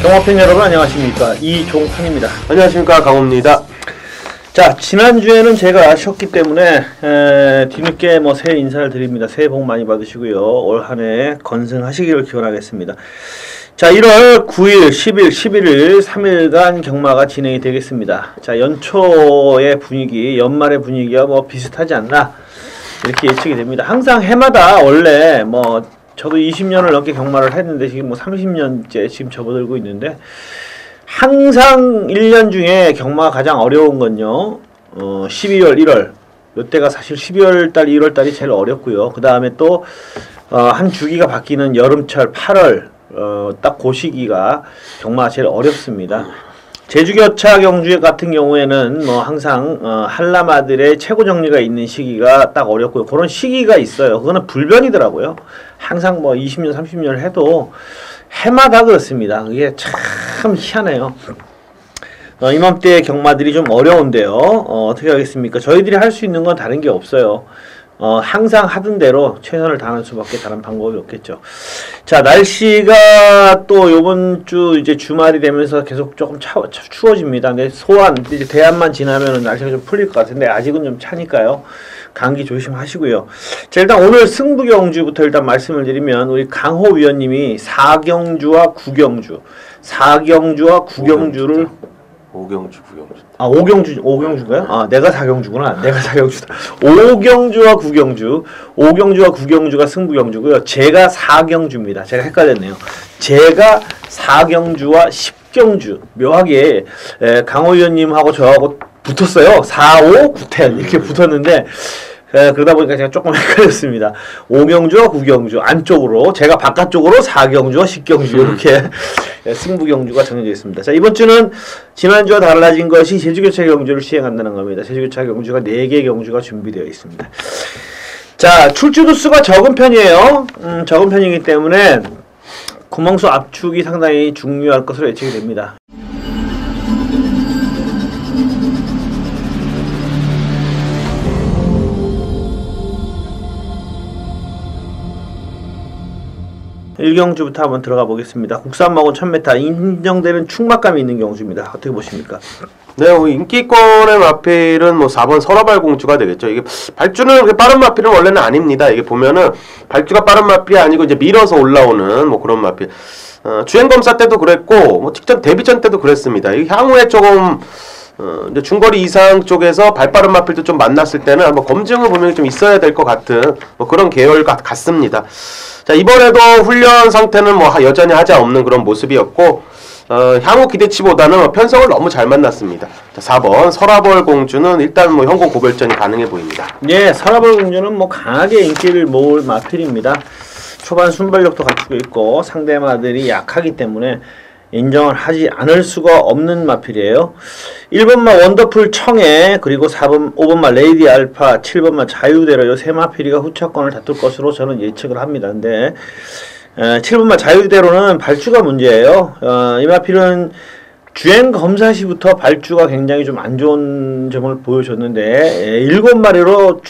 종합팬 여러분 안녕하십니까, 이종판입니다. 안녕하십니까, 강호입니다. 자, 지난주에는 제가 쉬었기 때문에 뒤늦게 새해 인사를 드립니다. 새해 복 많이 받으시고요, 올 한해 건승하시기를 기원하겠습니다. 자, 1월 9일, 10일, 11일 3일간 경마가 진행이 되겠습니다. 자, 연초의 분위기, 연말의 분위기와 비슷하지 않나 이렇게 예측이 됩니다. 항상 해마다 원래 저도 20년을 넘게 경마를 했는데 지금 30년째 지금 접어들고 있는데, 항상 1년 중에 경마가 가장 어려운 건요, 12월, 1월. 이때가 사실 12월달, 1월달이 제일 어렵고요. 그 다음에 또 한 주기가 바뀌는 여름철 8월, 딱 그 시기가 경마가 제일 어렵습니다. 제주교차 경주 같은 경우에는 항상 한라마들의 최고 정리가 있는 시기가 딱 어렵고요. 그런 시기가 있어요. 그거는 불변이더라고요. 항상 20년, 30년을 해도 해마다 그렇습니다. 그게 참 희한해요. 이맘때 경마들이 좀 어려운데요. 어떻게 하겠습니까? 저희들이 할 수 있는 건 다른 게 없어요. 항상 하던 대로 최선을 다하는 수밖에 다른 방법이 없겠죠. 자, 날씨가 또 요번 주 이제 주말이 되면서 계속 조금 추워집니다. 근데 이제 대안만 지나면은 날씨가 좀 풀릴 것 같은데 아직은 좀 차니까요. 감기 조심하시고요. 자, 일단 오늘 승부경주부터 일단 말씀을 드리면, 우리 강호 위원님이 4경주와 9경주, 4경주와 9경주를 5경주, 9경주. 아, 5경주인가요? 아, 내가 4경주구나. 내가 4경주다. 5경주와 9경주. 5경주와 9경주가 승부경주고요. 제가 4경주입니다. 제가 헷갈렸네요. 제가 4경주와 10경주. 묘하게 강호 위원님하고 저하고 붙었어요. 4, 5, 9텐 이렇게 붙었는데, 그러다 보니까 제가 조금 헷갈렸습니다. 5경주와 9경주 안쪽으로, 제가 바깥쪽으로 4경주와 10경주 이렇게 승부경주가 정해져 있습니다. 자, 이번 주는 지난주와 달라진 것이 제주교차 경주를 시행한다는 겁니다. 제주교차 경주가 4개 경주가 준비되어 있습니다. 자, 출주도 수가 적은 편이에요. 적은 편이기 때문에 구멍수 압축이 상당히 중요할 것으로 예측이 됩니다. 일경주부터 한번 들어가 보겠습니다. 국산마곤 1000m 인정되는 충막감이 있는 경주입니다. 어떻게 보십니까? 네, 인기권의 마필은 4번 설화발 공주가 되겠죠. 이게 발주는 그렇게 빠른 마필은 원래는 아닙니다. 이게 보면은 발주가 빠른 마필이 아니고 이제 밀어서 올라오는 그런 마필. 주행검사 때도 그랬고, 직전 데뷔전 때도 그랬습니다. 이 향후에 조금 이제 중거리 이상 쪽에서 발빠른 마필도 좀 만났을 때는 한번 검증을 보면 좀 있어야 될 것 같은 그런 계열 같습니다. 자, 이번에도 훈련 상태는 여전히 하자 없는 그런 모습이었고, 향후 기대치보다는 편성을 너무 잘 만났습니다. 자, 4번 설화벌 공주는 일단 현고 고별전이 가능해 보입니다. 네, 설화벌 공주는 강하게 인기를 모을 마필입니다. 초반 순발력도 갖추고 있고 상대마들이 약하기 때문에 인정을 하지 않을 수가 없는 마필이에요. 1번마 원더풀 청해, 그리고 5번마 레이디 알파, 7번마 자유대로 요 세 마필이가 후차권을 다툴 것으로 저는 예측을 합니다. 근데 7번마 자유대로는 발주가 문제예요. 이 마필은 주행 검사 시부터 발주가 굉장히 좀 안 좋은 점을 보여줬는데 7마리로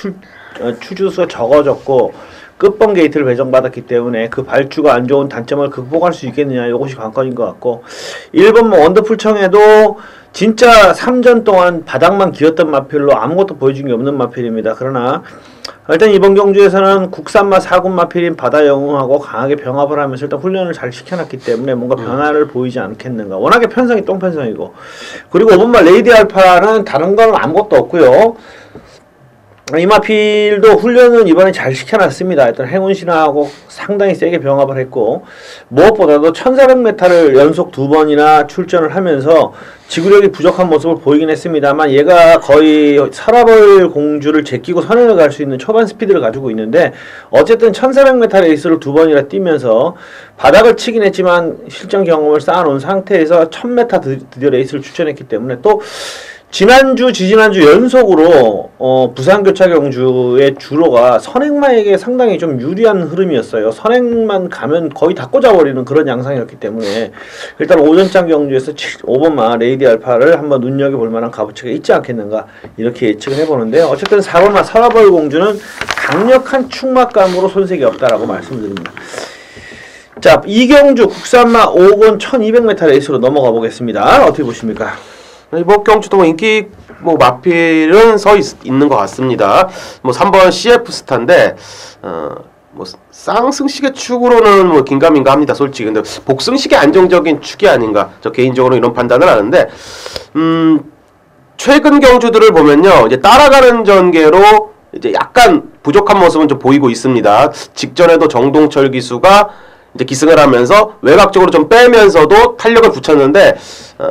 출주수가 적어졌고 끝번 게이트를 배정받았기 때문에 그 발주가 안 좋은 단점을 극복할 수 있겠느냐, 이것이 관건인 것 같고, 1번 원더풀 청에도 진짜 3전 동안 바닥만 기었던 마필로 아무것도 보여준 게 없는 마필입니다. 그러나 일단 이번 경주에서는 국산마 4군 마필인 바다영웅하고 강하게 병합을 하면서 일단 훈련을 잘 시켜놨기 때문에 뭔가 변화를 보이지 않겠는가. 워낙에 편성이 똥편성이고, 그리고 5번마 레이디 알파는 다른 건 아무것도 없고요. 이 마필도 훈련은 이번에 잘 시켜놨습니다. 일단 행운신화하고 상당히 세게 병합을 했고, 무엇보다도 1400m를 연속 2번이나 출전을 하면서 지구력이 부족한 모습을 보이긴 했습니다만, 얘가 거의 설화벌 공주를 제끼고 선행을 갈 수 있는 초반 스피드를 가지고 있는데, 어쨌든 1400m 레이스를 2번이나 뛰면서 바닥을 치긴 했지만 실전 경험을 쌓아놓은 상태에서 1000m 드디어 레이스를 출전했기 때문에, 또 지난주, 지지난주 연속으로 부산교차 경주의 주로가 선행마에게 상당히 좀 유리한 흐름이었어요. 선행만 가면 거의 다 꽂아버리는 그런 양상이었기 때문에 일단 오전장 경주에서 5번마 레이디 알파를 한번 눈여겨볼 만한 값어치가 있지 않겠는가, 이렇게 예측을 해보는데요. 어쨌든 4번마 설화벌 공주는 강력한 충막감으로 손색이 없다라고 말씀드립니다. 자, 이경주 국산마 5권 1200m 레이스로 넘어가 보겠습니다. 어떻게 보십니까? 이번 경주도 뭐 인기 뭐 마필은 있는 것 같습니다. 뭐 3번 CF 스타인데 뭐 쌍승식의 축으로는 뭐 긴가민가 합니다. 솔직히. 근데 복승식의 안정적인 축이 아닌가. 저 개인적으로 이런 판단을 하는데 최근 경주들을 보면요. 이제 따라가는 전개로 이제 약간 부족한 모습은 좀 보이고 있습니다. 직전에도 정동철 기수가 이제 기승을 하면서 외곽적으로 좀 빼면서도 탄력을 붙였는데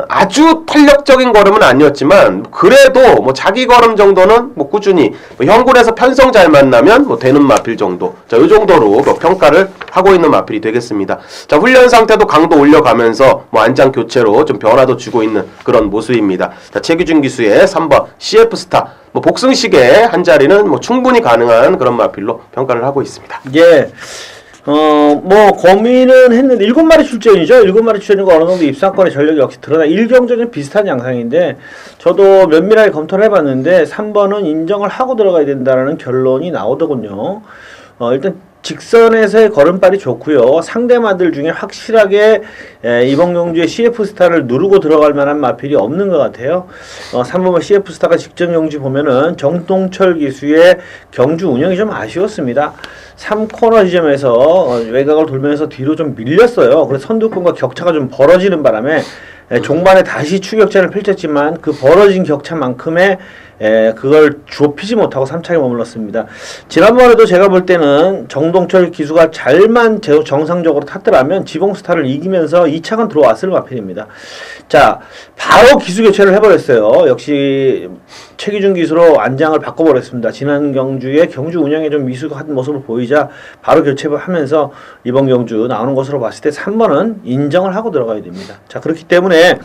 아주 탄력적인 걸음은 아니었지만 그래도 뭐 자기 걸음 정도는 뭐 꾸준히 뭐 형군에서 편성 잘 만나면 뭐 되는 마필 정도. 자, 요 정도로 뭐 평가를 하고 있는 마필이 되겠습니다. 자, 훈련 상태도 강도 올려가면서 뭐 안장 교체로 좀 변화도 주고 있는 그런 모습입니다. 자, 최규준 기수의 3번 CF 스타. 뭐 복승식의 한 자리는 뭐 충분히 가능한 그런 마필로 평가를 하고 있습니다. 예. 뭐 고민은 했는데 7마리 출전이죠. 7마리 출전이고 어느 정도 입상권의 전력이 역시 드러나 1경전은 비슷한 양상인데 저도 면밀하게 검토를 해봤는데 3번은 인정을 하고 들어가야 된다는 결론이 나오더군요. 일단 직선에서의 걸음발이 좋고요. 상대마들 중에 확실하게 이번 경주에 CF스타를 누르고 들어갈 만한 마필이 없는 것 같아요. 3번은 CF스타가 직전 경주 보면은 정동철 기수의 경주 운영이 좀 아쉬웠습니다. 3코너 지점에서 외곽을 돌면서 뒤로 좀 밀렸어요. 그래서 선두권과 격차가 좀 벌어지는 바람에 종반에 다시 추격전을 펼쳤지만 그 벌어진 격차만큼의 그걸 좁히지 못하고 3차에 머물렀습니다. 지난번에도 제가 볼 때는 정동철 기수가 잘만 정상적으로 탔더라면 지봉스타를 이기면서 2차간 들어왔을 마필입니다. 자, 바로 기수 교체를 해버렸어요. 역시 최기준 기수로 안장을 바꿔버렸습니다. 지난 경주에 경주 운영에 좀 미숙한 모습을 보이자 바로 교체를 하면서 이번 경주 나오는 것으로 봤을 때 3번은 인정을 하고 들어가야 됩니다. 자, 그렇기 때문에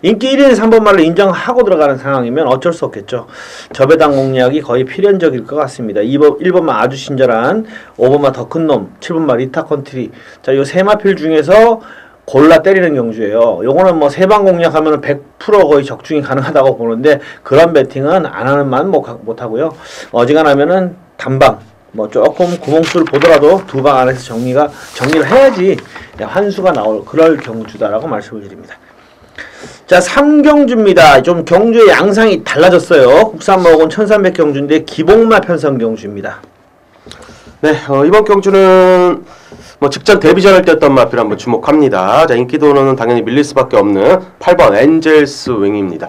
인기 1위는 3번 말로 인정하고 들어가는 상황이면 어쩔 수 없겠죠. 저배당 공략이 거의 필연적일 것 같습니다. 1번만 아주 친절한, 5번만 더 큰 놈, 7번만 리타 컨트리. 자, 요 세 마필 중에서 골라 때리는 경주예요. 요거는 뭐 세방 공략하면 100% 거의 적중이 가능하다고 보는데 그런 배팅은 안 하는 만 못하고요. 어지간하면은 단방, 뭐 조금 구멍수를 보더라도 두 방 안에서 정리를 해야지 환수가 나올 그럴 경주다라고 말씀을 드립니다. 자, 3경주입니다. 좀 경주의 양상이 달라졌어요. 국산마옥은 1300 경주인데 기복마 편성 경주입니다. 네, 이번 경주는 뭐 직전 데뷔전을 뛰었던 마필 한번 주목합니다. 자, 인기도는 당연히 밀릴 수밖에 없는 8번 엔젤스 윙입니다.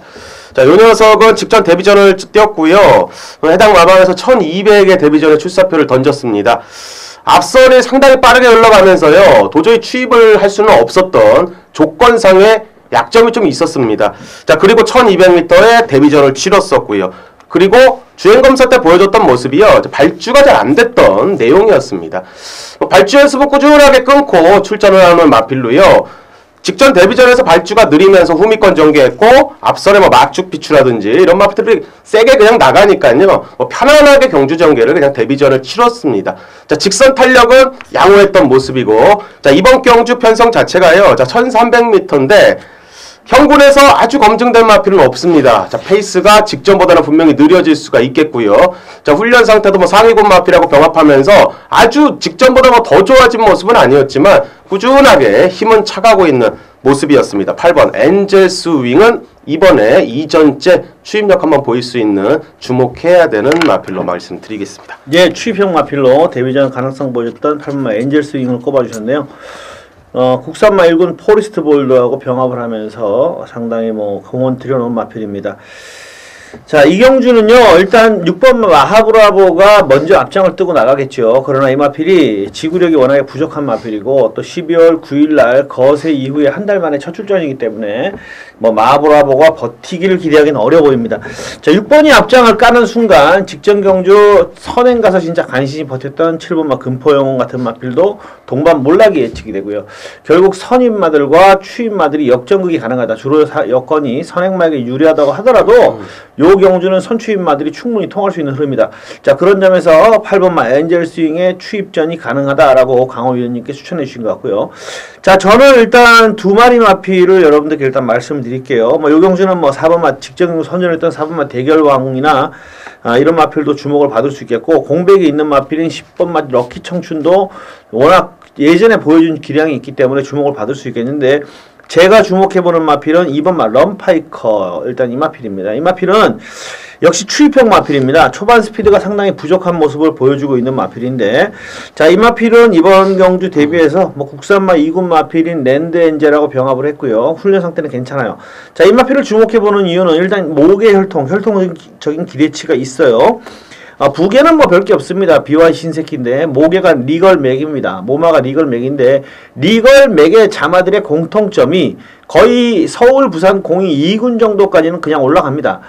자, 요 녀석은 직전 데뷔전을 뛰었고요. 해당 마방에서 1200의 데뷔전에 출사표를 던졌습니다. 앞선이 상당히 빠르게 흘러가면서요. 도저히 추입을 할 수는 없었던 조건상의 약점이 좀 있었습니다. 자, 그리고 1200m의 데뷔전을 치렀었고요. 그리고 주행검사 때 보여줬던 모습이요. 발주가 잘 안 됐던 내용이었습니다. 발주 연습을 꾸준하게 끊고 출전을 하는 마필로요. 직전 데뷔전에서 발주가 느리면서 후미권 전개했고 앞선에 뭐 막축 비추라든지 이런 마필들이 세게 그냥 나가니까요. 편안하게 경주 전개를 그냥 데뷔전을 치렀습니다. 자, 직선 탄력은 양호했던 모습이고, 자, 이번 경주 편성 자체가요. 자, 1300m인데 형군에서 아주 검증된 마필은 없습니다. 자, 페이스가 직전보다는 분명히 느려질 수가 있겠고요. 자, 훈련 상태도 뭐 상위군 마필하고 병합하면서 아주 직전보다 뭐 더 좋아진 모습은 아니었지만 꾸준하게 힘은 차가고 있는 모습이었습니다. 8번 엔젤스 윙은 이번에 이전째 추입력 한번 보일 수 있는 주목해야 되는 마필로 말씀드리겠습니다. 예, 추입형 마필로 데뷔전 가능성 보여줬던 8번 엔젤스 윙을 꼽아주셨네요. 국산마 1군 포리스트 볼드하고 병합을 하면서 상당히 뭐 공헌 들여놓은 마필입니다. 자, 이 경주는요, 일단 6번 마하브라보가 먼저 앞장을 뜨고 나가겠죠. 그러나 이 마필이 지구력이 워낙에 부족한 마필이고, 또 12월 9일날 거세 이후에 한 달 만에 첫 출전이기 때문에, 뭐, 마하브라보가 버티기를 기대하기는 어려 보입니다. 자, 6번이 앞장을 까는 순간, 직전 경주 선행 가서 진짜 간신히 버텼던 7번마 금포영웅 같은 마필도 동반 몰락이 예측이 되고요. 결국 선임마들과 추임마들이 역전극이 가능하다. 주로 여건이 선행마에게 유리하다고 하더라도, 요 경주는 선추입마들이 충분히 통할 수 있는 흐름이다. 자, 그런 점에서 8번마 엔젤 스윙의 추입전이 가능하다라고 강호 위원님께 추천해 주신 것 같고요. 자, 저는 일단 두 마리 마피를 여러분들께 일단 말씀을 드릴게요. 뭐 요 경주는 뭐 4번마 직전 선전했던 4번마 대결왕이나 이런 마필도 주목을 받을 수 있겠고, 공백이 있는 마필인 10번마 럭키 청춘도 워낙 예전에 보여준 기량이 있기 때문에 주목을 받을 수 있겠는데, 제가 주목해보는 마필은 2번마 럼파이커, 일단 이 마필입니다. 이 마필은 역시 추입형 마필입니다. 초반 스피드가 상당히 부족한 모습을 보여주고 있는 마필인데, 자, 이 마필은 이번 경주 대비해서 뭐 국산마 2군 마필인 랜드엔젤하고 병합을 했고요. 훈련 상태는 괜찮아요. 자, 이 마필을 주목해보는 이유는 일단 목의 혈통적인 기대치가 있어요. 부계는 뭐 별게 없습니다. BY 신세키인데, 모계가 리걸 맥입니다. 모마가 리걸 맥인데, 리걸 맥의 자마들의 공통점이 거의 서울, 부산, 공이 2군 정도까지는 그냥 올라갑니다.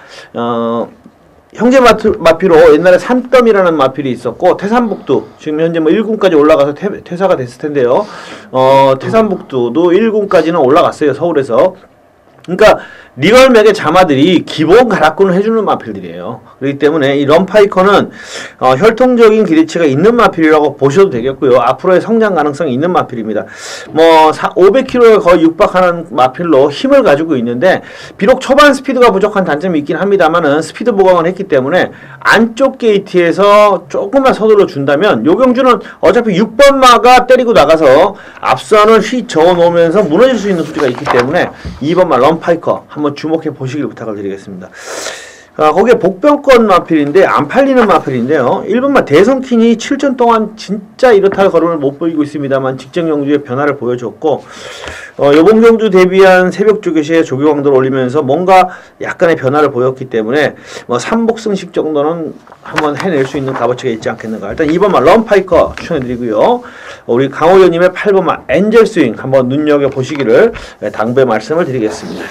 형제 마피로 옛날에 산더미라는 마필이 있었고, 태산북두, 지금 현재 뭐 1군까지 올라가서 퇴사가 됐을 텐데요. 태산북두도 1군까지는 올라갔어요, 서울에서. 그러니까 리걸맥의 자마들이 기본 가락군을 해주는 마필들이에요. 그렇기 때문에 이 럼파이커는 혈통적인 기대치가 있는 마필이라고 보셔도 되겠고요. 앞으로의 성장 가능성이 있는 마필입니다. 뭐 500km에 거의 육박하는 마필로 힘을 가지고 있는데, 비록 초반 스피드가 부족한 단점이 있긴 합니다만은 스피드 보강을 했기 때문에 안쪽 게이트에서 조금만 서둘러 준다면, 요경주는 어차피 6번마가 때리고 나가서 앞선을 휙 저어놓으면서 무너질 수 있는 소지가 있기 때문에 2번마 럼파이커 한번 주목해 보시길 부탁을 드리겠습니다. 거기에 복병권 마필인데, 안 팔리는 마필인데요. 1번마 대성킹이 7전 동안 진짜 이렇다 할 걸음을 못 보이고 있습니다만 직전 경주의 변화를 보여줬고, 요번 경주 대비한 새벽 조교시에 조교강도를 올리면서 뭔가 약간의 변화를 보였기 때문에 뭐 3복승식 정도는 한번 해낼 수 있는 값어치가 있지 않겠는가. 일단 2번마 럼파이커 추천해드리고요. 우리 강호연님의 8번마 엔젤 스윙 한번 눈여겨보시기를 당부의 말씀을 드리겠습니다.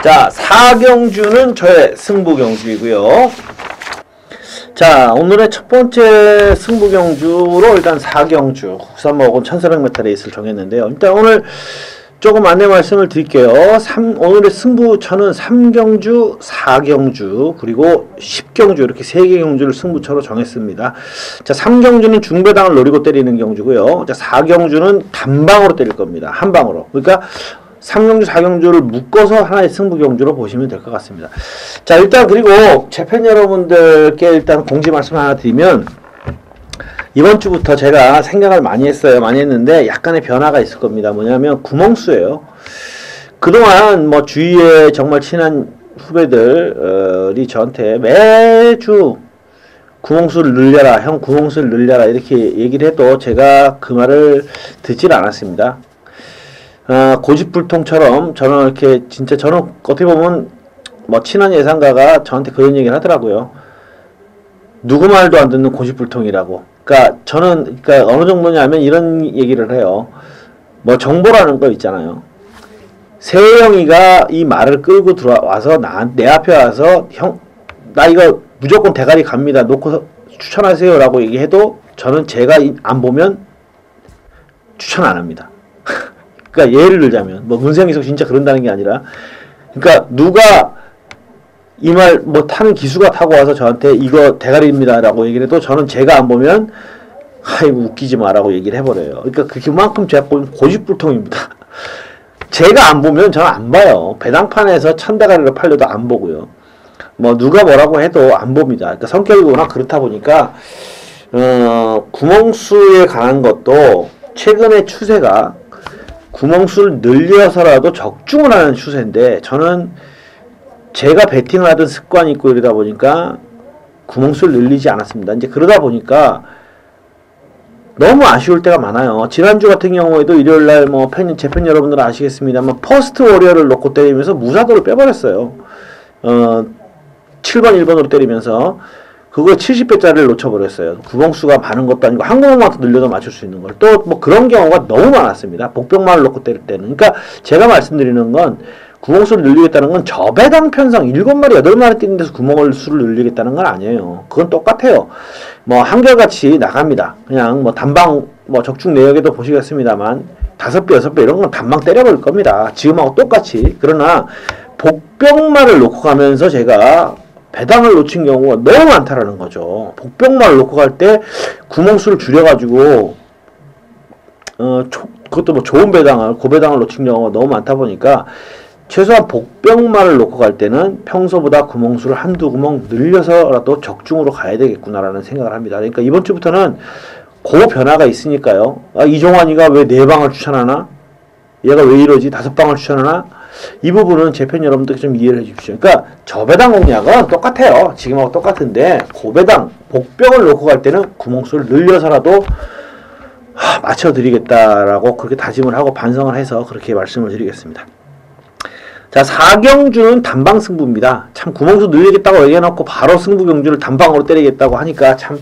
자, 4경주는 저의 승부경주이고요. 자, 오늘의 첫 번째 승부경주로 일단 4경주 국산마 5군 1400m 레이스를 정했는데요. 일단 오늘 조금 안내 말씀을 드릴게요. 오늘의 승부처는 3경주, 4경주, 그리고 10경주 이렇게 3개 경주를 승부처로 정했습니다. 자, 3경주는 중배당을 노리고 때리는 경주고요. 자, 4경주는 단방으로 때릴 겁니다. 한 방으로. 그러니까 3경주, 4경주를 묶어서 하나의 승부경주로 보시면 될 것 같습니다. 자, 일단 그리고 제 팬 여러분들께 일단 공지 말씀 하나 드리면, 이번 주부터 제가 생각을 많이 했어요. 많이 했는데 약간의 변화가 있을 겁니다. 뭐냐면 구멍수예요. 그동안 뭐 주위에 정말 친한 후배들이 저한테 매주 구멍수를 늘려라, 형 구멍수를 늘려라 이렇게 얘기를 해도 제가 그 말을 듣질 않았습니다. 고집불통처럼 저는 이렇게 진짜 저는 어떻게 보면 뭐 친한 예상가가 저한테 그런 얘기를 하더라고요. 누구 말도 안 듣는 고집불통이라고. 그러니까 저는 그러니까 어느 정도냐면 이런 얘기를 해요. 뭐 정보라는 거 있잖아요. 세영이가 이 말을 끌고 들어와서 내 앞에 와서 형, 나 이거 무조건 대가리 갑니다. 놓고 추천하세요라고 얘기해도 저는 제가 안 보면 추천 안 합니다. 그러니까 예를 들자면 뭐 문세영이서 진짜 그런다는 게 아니라, 그러니까 누가 이 말 뭐 타는 기수가 타고 와서 저한테 이거 대가리입니다라고 얘기를 해도 저는 제가 안 보면 아이고 웃기지 마라고 얘기를 해버려요. 그러니까 그만큼 제가 보면 고집불통입니다. 제가 안 보면 저는 안 봐요. 배당판에서 1000대가리를 팔려도 안 보고요. 뭐 누가 뭐라고 해도 안 봅니다. 그러니까 성격이 워낙 그렇다 보니까 구멍수에 관한 것도 최근의 추세가 구멍수를 늘려서라도 적중을 하는 추세인데, 저는 제가 배팅을 하던 습관이 있고 이러다 보니까 구멍수를 늘리지 않았습니다. 이제 그러다 보니까 너무 아쉬울 때가 많아요. 지난주 같은 경우에도 일요일날 뭐 제 팬 여러분들은 아시겠습니다만 퍼스트 워리어를 놓고 때리면서 무사도를 빼버렸어요. 7번 1번으로 때리면서 그거 70배짜리를 놓쳐버렸어요. 구멍수가 많은 것도 아니고 한 구멍만 더 늘려도 맞출 수 있는 걸. 또 뭐 그런 경우가 너무 많았습니다. 복병만을 놓고 때릴 때는. 그러니까 제가 말씀드리는 건 구멍수를 늘리겠다는 건 저배당 편성 7마리 8마리 뛰는 데서 구멍을 수를 늘리겠다는 건 아니에요. 그건 똑같아요. 뭐 한결같이 나갑니다. 그냥 뭐 단방 뭐 적중 내역에도 보시겠습니다만 5배 6배 이런 건 단방 때려버릴 겁니다. 지금하고 똑같이. 그러나 복병말을 놓고 가면서 제가 배당을 놓친 경우가 너무 많다라는 거죠. 복병말을 놓고 갈 때 구멍수를 줄여가지고 그것도 뭐 좋은 배당을 고배당을 놓친 경우가 너무 많다 보니까 최소한 복병말을 놓고 갈 때는 평소보다 구멍수를 한두 구멍 늘려서라도 적중으로 가야 되겠구나라는 생각을 합니다. 그러니까 이번 주부터는 그 변화가 있으니까요. 이종환이가 왜 4방을 추천하나? 얘가 왜 이러지? 5방을 추천하나? 이 부분은 제 팬 여러분들께 좀 이해를 해주십시오. 그러니까 저배당 공략은 똑같아요. 지금하고 똑같은데 고배당, 복병을 놓고 갈 때는 구멍수를 늘려서라도 맞춰드리겠다라고 그렇게 다짐을 하고 반성을 해서 그렇게 말씀을 드리겠습니다. 자, 4경주는 단방 승부입니다. 참 구멍수 늘리겠다고 얘기해놓고 바로 승부 경주를 단방으로 때리겠다고 하니까 참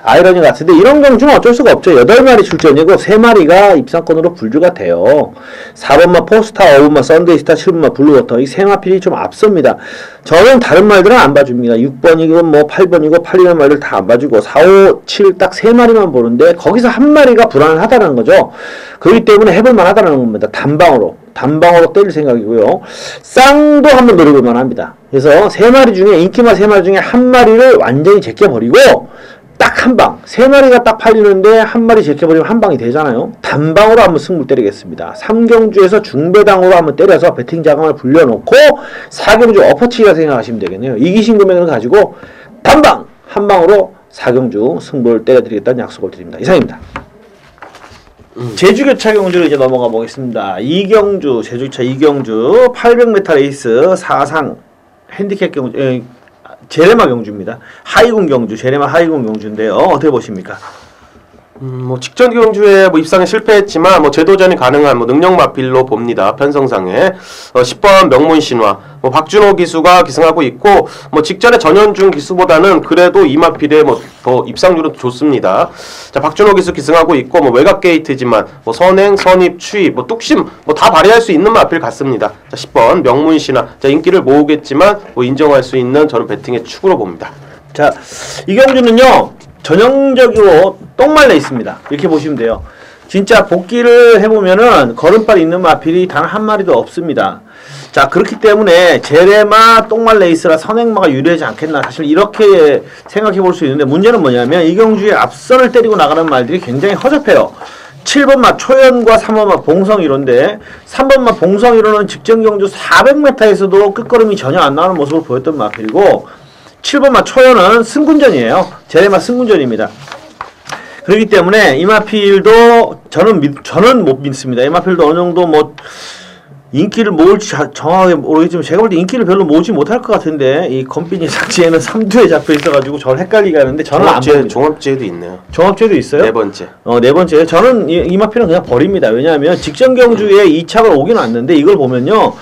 아이러니 같은데 이런 경주는 어쩔 수가 없죠. 8마리 출전이고 3마리가 입상권으로 분류가 돼요. 4번마 포스타, 5번마 썬데이스타, 7번마 블루워터 이 3마필이 좀 앞섭니다. 저는 다른 말들은 안 봐줍니다. 6번이고 뭐 8번이고 8이라는 말들 다 안 봐주고 4, 5, 7 딱 3마리만 보는데 거기서 한 마리가 불안하다는 거죠. 그렇기 때문에 해볼만 하다는 겁니다. 단방으로 때릴 생각이고요. 쌍도 한번 노려볼만 합니다. 그래서 3마리 중에 인기마 3마리 중에 한 마리를 완전히 제껴버리고 딱 한 방, 3마리가 딱 팔리는데 한 마리 제껴버리면 한 방이 되잖아요. 단방으로 한번 승부 때리겠습니다. 3경주에서 중배당으로 한번 때려서 배팅 자금을 불려놓고 4경주 엎어치기라 생각하시면 되겠네요. 이기신 금액을 가지고 단방 한 방으로 4경주 승부를 때려드리겠다는 약속을 드립니다. 이상입니다. 제주교차 경주로 이제 넘어가 보겠습니다. 이경주, 제주교차 이경주 800m 레이스 4상 핸디캡 경주, 제레마 경주입니다. 하이군 경주, 제레마 하이군 경주인데요. 어떻게 보십니까? 뭐 직전 경주에 뭐 입상에 실패했지만 뭐 재도전이 가능한 뭐 능력 마필로 봅니다. 편성상에 10번 명문신화 뭐 박준호 기수가 기승하고 있고 뭐 직전에 전현중 기수보다는 그래도 이 마필의 뭐 더 입상률은 좋습니다. 자, 박준호 기수 기승하고 있고 뭐 외곽 게이트지만 뭐 선행, 선입, 추입, 뭐 뚝심 뭐 다 발휘할 수 있는 마필 같습니다. 자, 10번 명문신화 자, 인기를 모으겠지만 뭐 인정할 수 있는 저는 배팅의 축으로 봅니다. 자, 이 경주는요. 전형적으로 똥말려 있습니다. 이렇게 보시면 돼요. 진짜 복귀를 해보면은 걸음발 있는 마필이 단 한 마리도 없습니다. 자, 그렇기 때문에 제레마 똥말 레이스라 선행마가 유리하지 않겠나 사실 이렇게 생각해 볼 수 있는데 문제는 뭐냐면 이 경주에 앞선을 때리고 나가는 말들이 굉장히 허접해요. 7번마 초연과 3번마 봉성이론데 3번마 봉성이론은 직전 경주 400m에서도 끝걸음이 전혀 안 나오는 모습을 보였던 마필이고 7번마 초연은 승군전이에요. 제레마 승군전입니다. 그렇기 때문에 이마필도 저는 못 믿습니다. 이마필도 어느 정도 뭐 인기를 모을지 정확하게 모르겠지만 제가 볼 때 인기를 별로 모으지 못할 것 같은데 이 건빈이 상지에는 3두에 잡혀 있어가지고 저는 헷갈리게 하는데 저는 안 봅니다. 종합제도 있네요. 종합제도 있어요? 네 번째. 네 번째. 저는 이마필은 그냥 버립니다. 왜냐하면 직전 경주에 2차가 오긴 왔는데 이걸 보면요.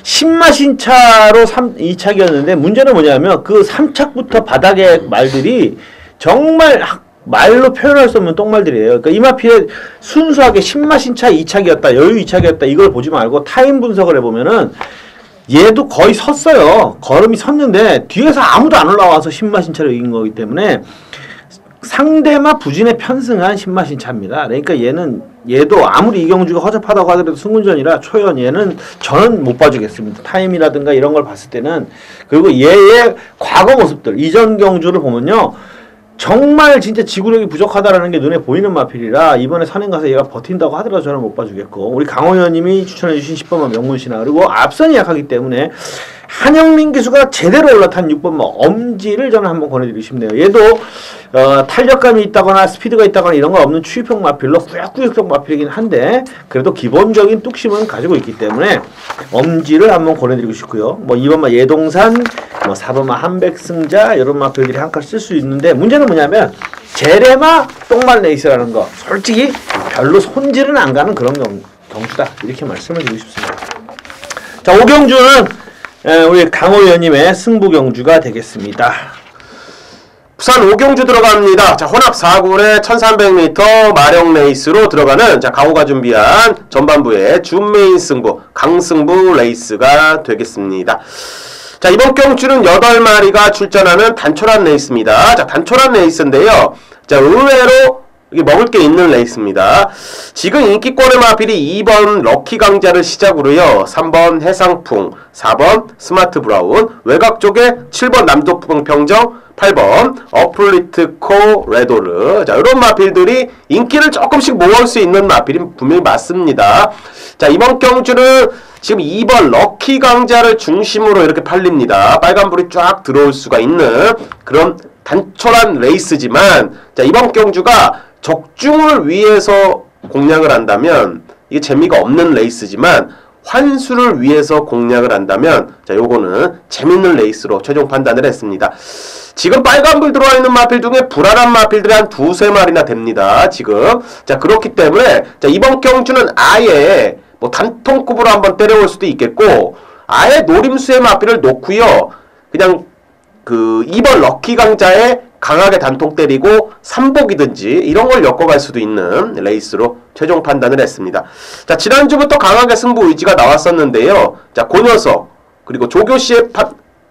신마신차로 2차기였는데 문제는 뭐냐면 그 3차부터 바닥의 말들이 정말 말로 표현할 수 없는 똥말들이에요. 그러니까 이마필에 순수하게 신마신차 2차기였다, 여유 2차기였다 이걸 보지 말고 타임 분석을 해보면은 얘도 거의 섰어요. 걸음이 섰는데 뒤에서 아무도 안 올라와서 신마신차를 이긴 거기 때문에 상대마 부진에 편승한 신마신차입니다. 그러니까 얘도 아무리 이경주가 허접하다고 하더라도 승군전이라 초연 얘는 저는 못 봐주겠습니다. 타임이라든가 이런 걸 봤을 때는. 그리고 얘의 과거 모습들 이전 경주를 보면요. 정말 진짜 지구력이 부족하다라는 게 눈에 보이는 마필이라 이번에 선행 가서 얘가 버틴다고 하더라도 저는 못 봐주겠고 우리 강호 의원님이 추천해주신 10번만 명문신화 그리고 앞선이 약하기 때문에 한영민 기수가 제대로 올라탄 6번만 엄지를 저는 한번 권해드리고 싶네요. 얘도 탄력감이 있다거나 스피드가 있다거나 이런 거 없는 추입형 마필로 꾸역꾸역형 마필이긴 한데 그래도 기본적인 뚝심은 가지고 있기 때문에 엄지를 한번 권해드리고 싶고요. 뭐 2번마 예동산, 뭐 4번마 한백승자 이런 마필들이 한 칸 쓸 수 있는데 문제는 뭐냐면 제레마 똥말 레이스라는 거 솔직히 별로 손질은 안 가는 그런 경주다 이렇게 말씀을 드리고 싶습니다. 자, 5경주는 우리 강호 의원님의 승부 경주가 되겠습니다. 부산 5경주 들어갑니다. 자, 혼합 4굴에 1300m 마력 레이스로 들어가는 자, 강호가 준비한 전반부의 준메인 승부, 강승부 레이스가 되겠습니다. 자, 이번 경주는 8마리가 출전하는 단촐한 레이스입니다. 자, 단촐한 레이스인데요. 자, 의외로 이게 먹을 게 있는 레이스입니다. 지금 인기권의 마필이 2번 럭키 강자를 시작으로요. 3번 해상풍, 4번 스마트 브라운, 외곽 쪽에 7번 남도풍 평정, 8번 어플리트코 레도르. 자, 이런 마필들이 인기를 조금씩 모을 수 있는 마필이 분명히 맞습니다. 자, 이번 경주는 지금 2번 럭키 강자를 중심으로 이렇게 팔립니다. 빨간불이 쫙 들어올 수가 있는 그런 단촐한 레이스지만, 자, 이번 경주가 적중을 위해서 공략을 한다면 이게 재미가 없는 레이스지만, 환수를 위해서 공략을 한다면, 자, 요거는 재밌는 레이스로 최종 판단을 했습니다. 지금 빨간불 들어와 있는 마필 중에 불안한 마필들이 한 두세 마리나 됩니다. 지금. 자, 그렇기 때문에, 자, 이번 경주는 아예 뭐 단통급으로 한번 때려올 수도 있겠고, 아예 노림수의 마필을 놓고요. 그냥 그 2번 럭키 강자에 강하게 단통 때리고 3복이든지 이런 걸 엮어갈 수도 있는 레이스로 최종 판단을 했습니다. 자, 지난주부터 강하게 승부 의지가 나왔었는데요. 자, 그 녀석 그리고 조교씨의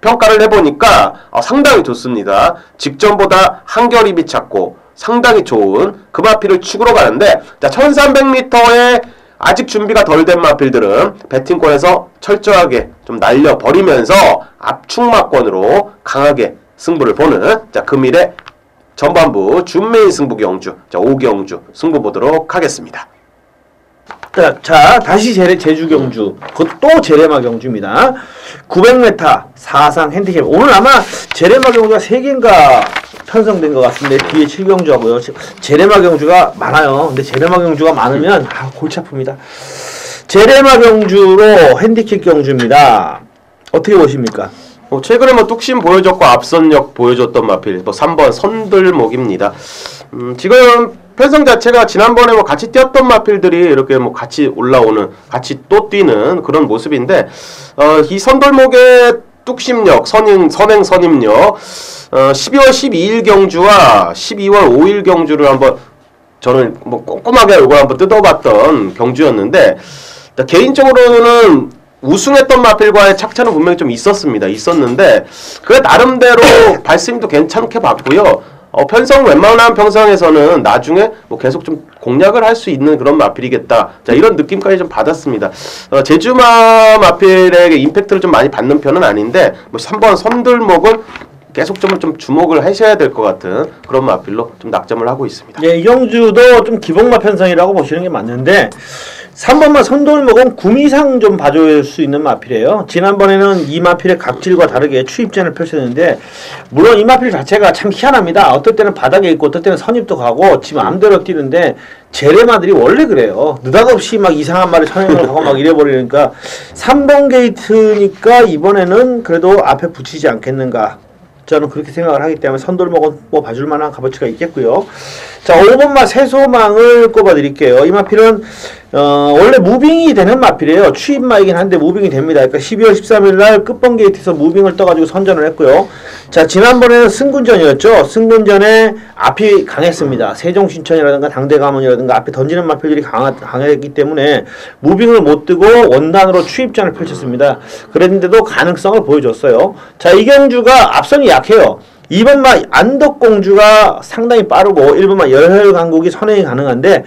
평가를 해보니까 상당히 좋습니다. 직전보다 한결입이 찾고 상당히 좋은 그 마필을 축으로 가는데, 자, 1300m에 아직 준비가 덜 된 마필들은 배팅권에서 철저하게 좀 날려버리면서 압축마권으로 강하게 승부를 보는, 자, 금일의 전반부 준메인 승부 경주, 자, 5경주 승부 보도록 하겠습니다. 자, 다시 제주 경주, 그것도 제레마 경주입니다. 900m 사상 핸디캡. 오늘 아마 제레마 경주가 3개인가 편성된 것 같은데, 뒤에 7경주하고요. 제레마 경주가 많아요. 근데 제레마 경주가 많으면 골치 아픕니다. 제레마 경주로 핸디캡 경주입니다. 어떻게 보십니까? 최근에 뭐 뚝심 보여줬고 앞선력 보여줬던 마필, 뭐 3번 선들목입니다. 지금 편성 자체가 지난번에 뭐 같이 뛰었던 마필들이 이렇게 뭐 같이 올라오는, 같이 또 뛰는 그런 모습인데, 이 선돌목의 뚝심력, 선행 선임력, 12월 12일 경주와 12월 5일 경주를 한번 저는 뭐 꼼꼼하게 이걸 한번 뜯어봤던 경주였는데, 개인적으로는 우승했던 마필과의 착차는 분명히 좀 있었는데 그 나름대로 발심도 괜찮게 봤고요. 편성 웬만한 편성에서는 나중에 뭐 계속 좀 공략을 할 수 있는 그런 마필이겠다. 자, 이런 느낌까지 좀 받았습니다. 제주마 마필에게 임팩트를 좀 많이 받는 편은 아닌데, 뭐 3번 선들목은 계속 좀 주목을 하셔야 될 것 같은 그런 마필로 좀 낙점을 하고 있습니다. 예, 이 경주도 좀 기복마 편성이라고 보시는 게 맞는데, 3번마 선돌목은 구미상 좀 봐줄 수 있는 마필이에요. 지난번에는 이 마필의 각질과 다르게 추입전을 펼쳤는데, 물론 이 마필 자체가 참 희한합니다. 어떨 때는 바닥에 있고 어떨 때는 선입도 가고 지 마음대로 뛰는데, 제레마들이 원래 그래요. 느닷없이 막 이상한 말을 선행을 하고 막 이래버리니까 3번 게이트니까 이번에는 그래도 앞에 붙이지 않겠는가, 저는 그렇게 생각을 하기 때문에 선돌목은 뭐 봐줄 만한 값어치가 있겠고요. 자, 5번마 세소망을 꼽아드릴게요. 이 마필은 원래 무빙이 되는 마필이에요. 추입마이긴 한데 무빙이 됩니다. 그러니까 12월 13일 날 끝번 게이트에서 무빙을 떠가지고 선전을 했고요. 자, 지난번에는 승군전이었죠. 승군전에 앞이 강했습니다. 세종신천이라든가 당대가문이라든가 앞에 던지는 마필들이 강했기 때문에 무빙을 못 뜨고 원단으로 추입전을 펼쳤습니다. 그랬는데도 가능성을 보여줬어요. 자, 이 경주가 앞선이 약해요. 2번마 안덕공주가 상당히 빠르고 1번마 열혈강국이 선행이 가능한데,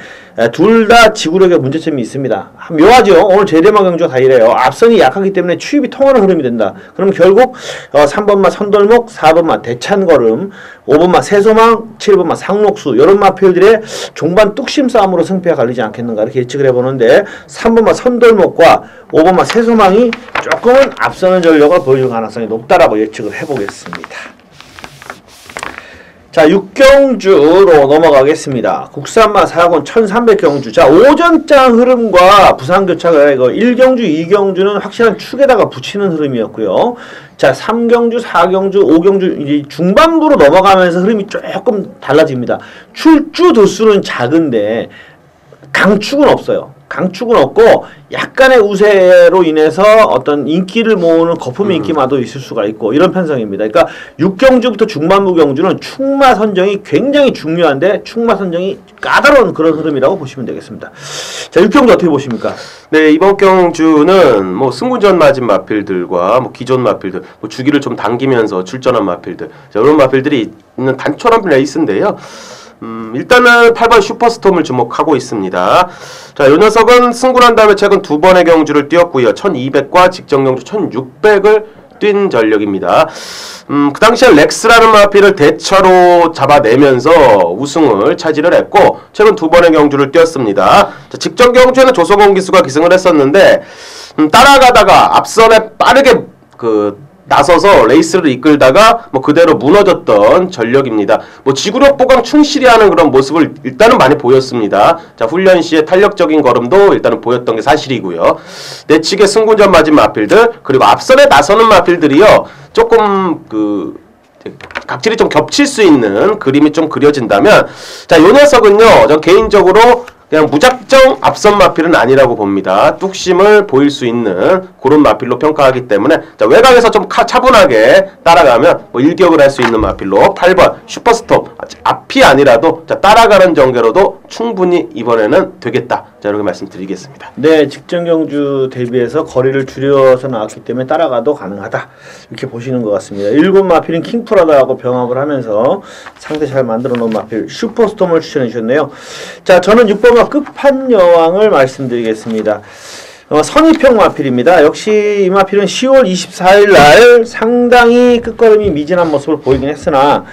둘 다 지구력에 문제점이 있습니다. 묘하죠. 오늘 제레마 경주가 다 이래요. 앞선이 약하기 때문에 추입이 통하는 흐름이 된다. 그럼 결국 3번마 선돌목, 4번마 대찬걸음, 5번마 세소망, 7번마 상록수, 이런 마필들의 종반 뚝심 싸움으로 승패가 갈리지 않겠는가, 이렇게 예측을 해보는데, 3번마 선돌목과 5번마 세소망이 조금은 앞서는 전력을 보여줄 가능성이 높다라고 예측을 해보겠습니다. 자, 6경주로 넘어가겠습니다. 국산마 4권 1300경주. 자, 오전장 흐름과 부산교차가 이거 1경주, 2경주는 확실한 축에다가 붙이는 흐름이었고요. 자, 3경주, 4경주, 5경주 이제 중반부로 넘어가면서 흐름이 조금 달라집니다. 출주 도수는 작은데 강축은 없어요. 강축은 없고 약간의 우세로 인해서 어떤 인기를 모으는 거품의 인기마도 있을 수가 있고, 이런 편성입니다. 그러니까 6경주부터 중반부 경주는 축마 선정이 굉장히 중요한데 축마 선정이 까다로운 그런 흐름이라고 보시면 되겠습니다. 자, 6경주 어떻게 보십니까? 네, 이번 경주는 뭐 승군전 맞은 마필들과 뭐 기존 마필들, 뭐 주기를 좀 당기면서 출전한 마필들, 자, 이런 마필들이 있는 단촐한 레이스인데요. 일단은 8번 슈퍼스톰을 주목하고 있습니다. 자, 이 녀석은 승부 난 다음에 최근 2번의 경주를 뛰었고요. 1200과 직전 경주 1600을 뛴 전력입니다. 그 당시에 렉스라는 마필을 대처로 잡아내면서 우승을 차지를 했고 최근 2번의 경주를 뛰었습니다. 자, 직전 경주에는 조성원 기수가 기승을 했었는데 따라가다가 앞선에 빠르게 나서서 레이스를 이끌다가 그대로 무너졌던 전력입니다. 지구력 보강 충실히 하는 그런 모습을 일단은 많이 보였습니다. 자, 훈련 시에 탄력적인 걸음도 일단은 보였던 게 사실이고요. 내측에 승군전 맞은 마필들 그리고 앞선에 나서는 마필들이요 조금 각질이 좀 겹칠 수 있는 그림이 좀 그려진다면 자, 요 녀석은요 전 개인적으로 그냥 무작정 앞선 마필은 아니라고 봅니다. 뚝심을 보일 수 있는 그런 마필로 평가하기 때문에 자, 외곽에서 좀 차분하게 따라가면 일격을 할 수 있는 마필로 8번 슈퍼스톱 앞이 아니라도 자, 따라가는 전개로도 충분히 이번에는 되겠다. 자, 이렇게 말씀드리겠습니다. 네, 직전 경주 대비해서 거리를 줄여서 나왔기 때문에 따라가도 가능하다. 이렇게 보시는 것 같습니다. 7 마필은 킹프라다하고 병합을 하면서 상대 잘 만들어 놓은 마필 슈퍼스톰을 추천해 주셨네요. 자, 저는 6번과 끝판여왕을 말씀드리겠습니다. 선입형 마필입니다. 역시 이 마필은 10월 24일 날 상당히 끝걸음이 미진한 모습을 보이긴 했으나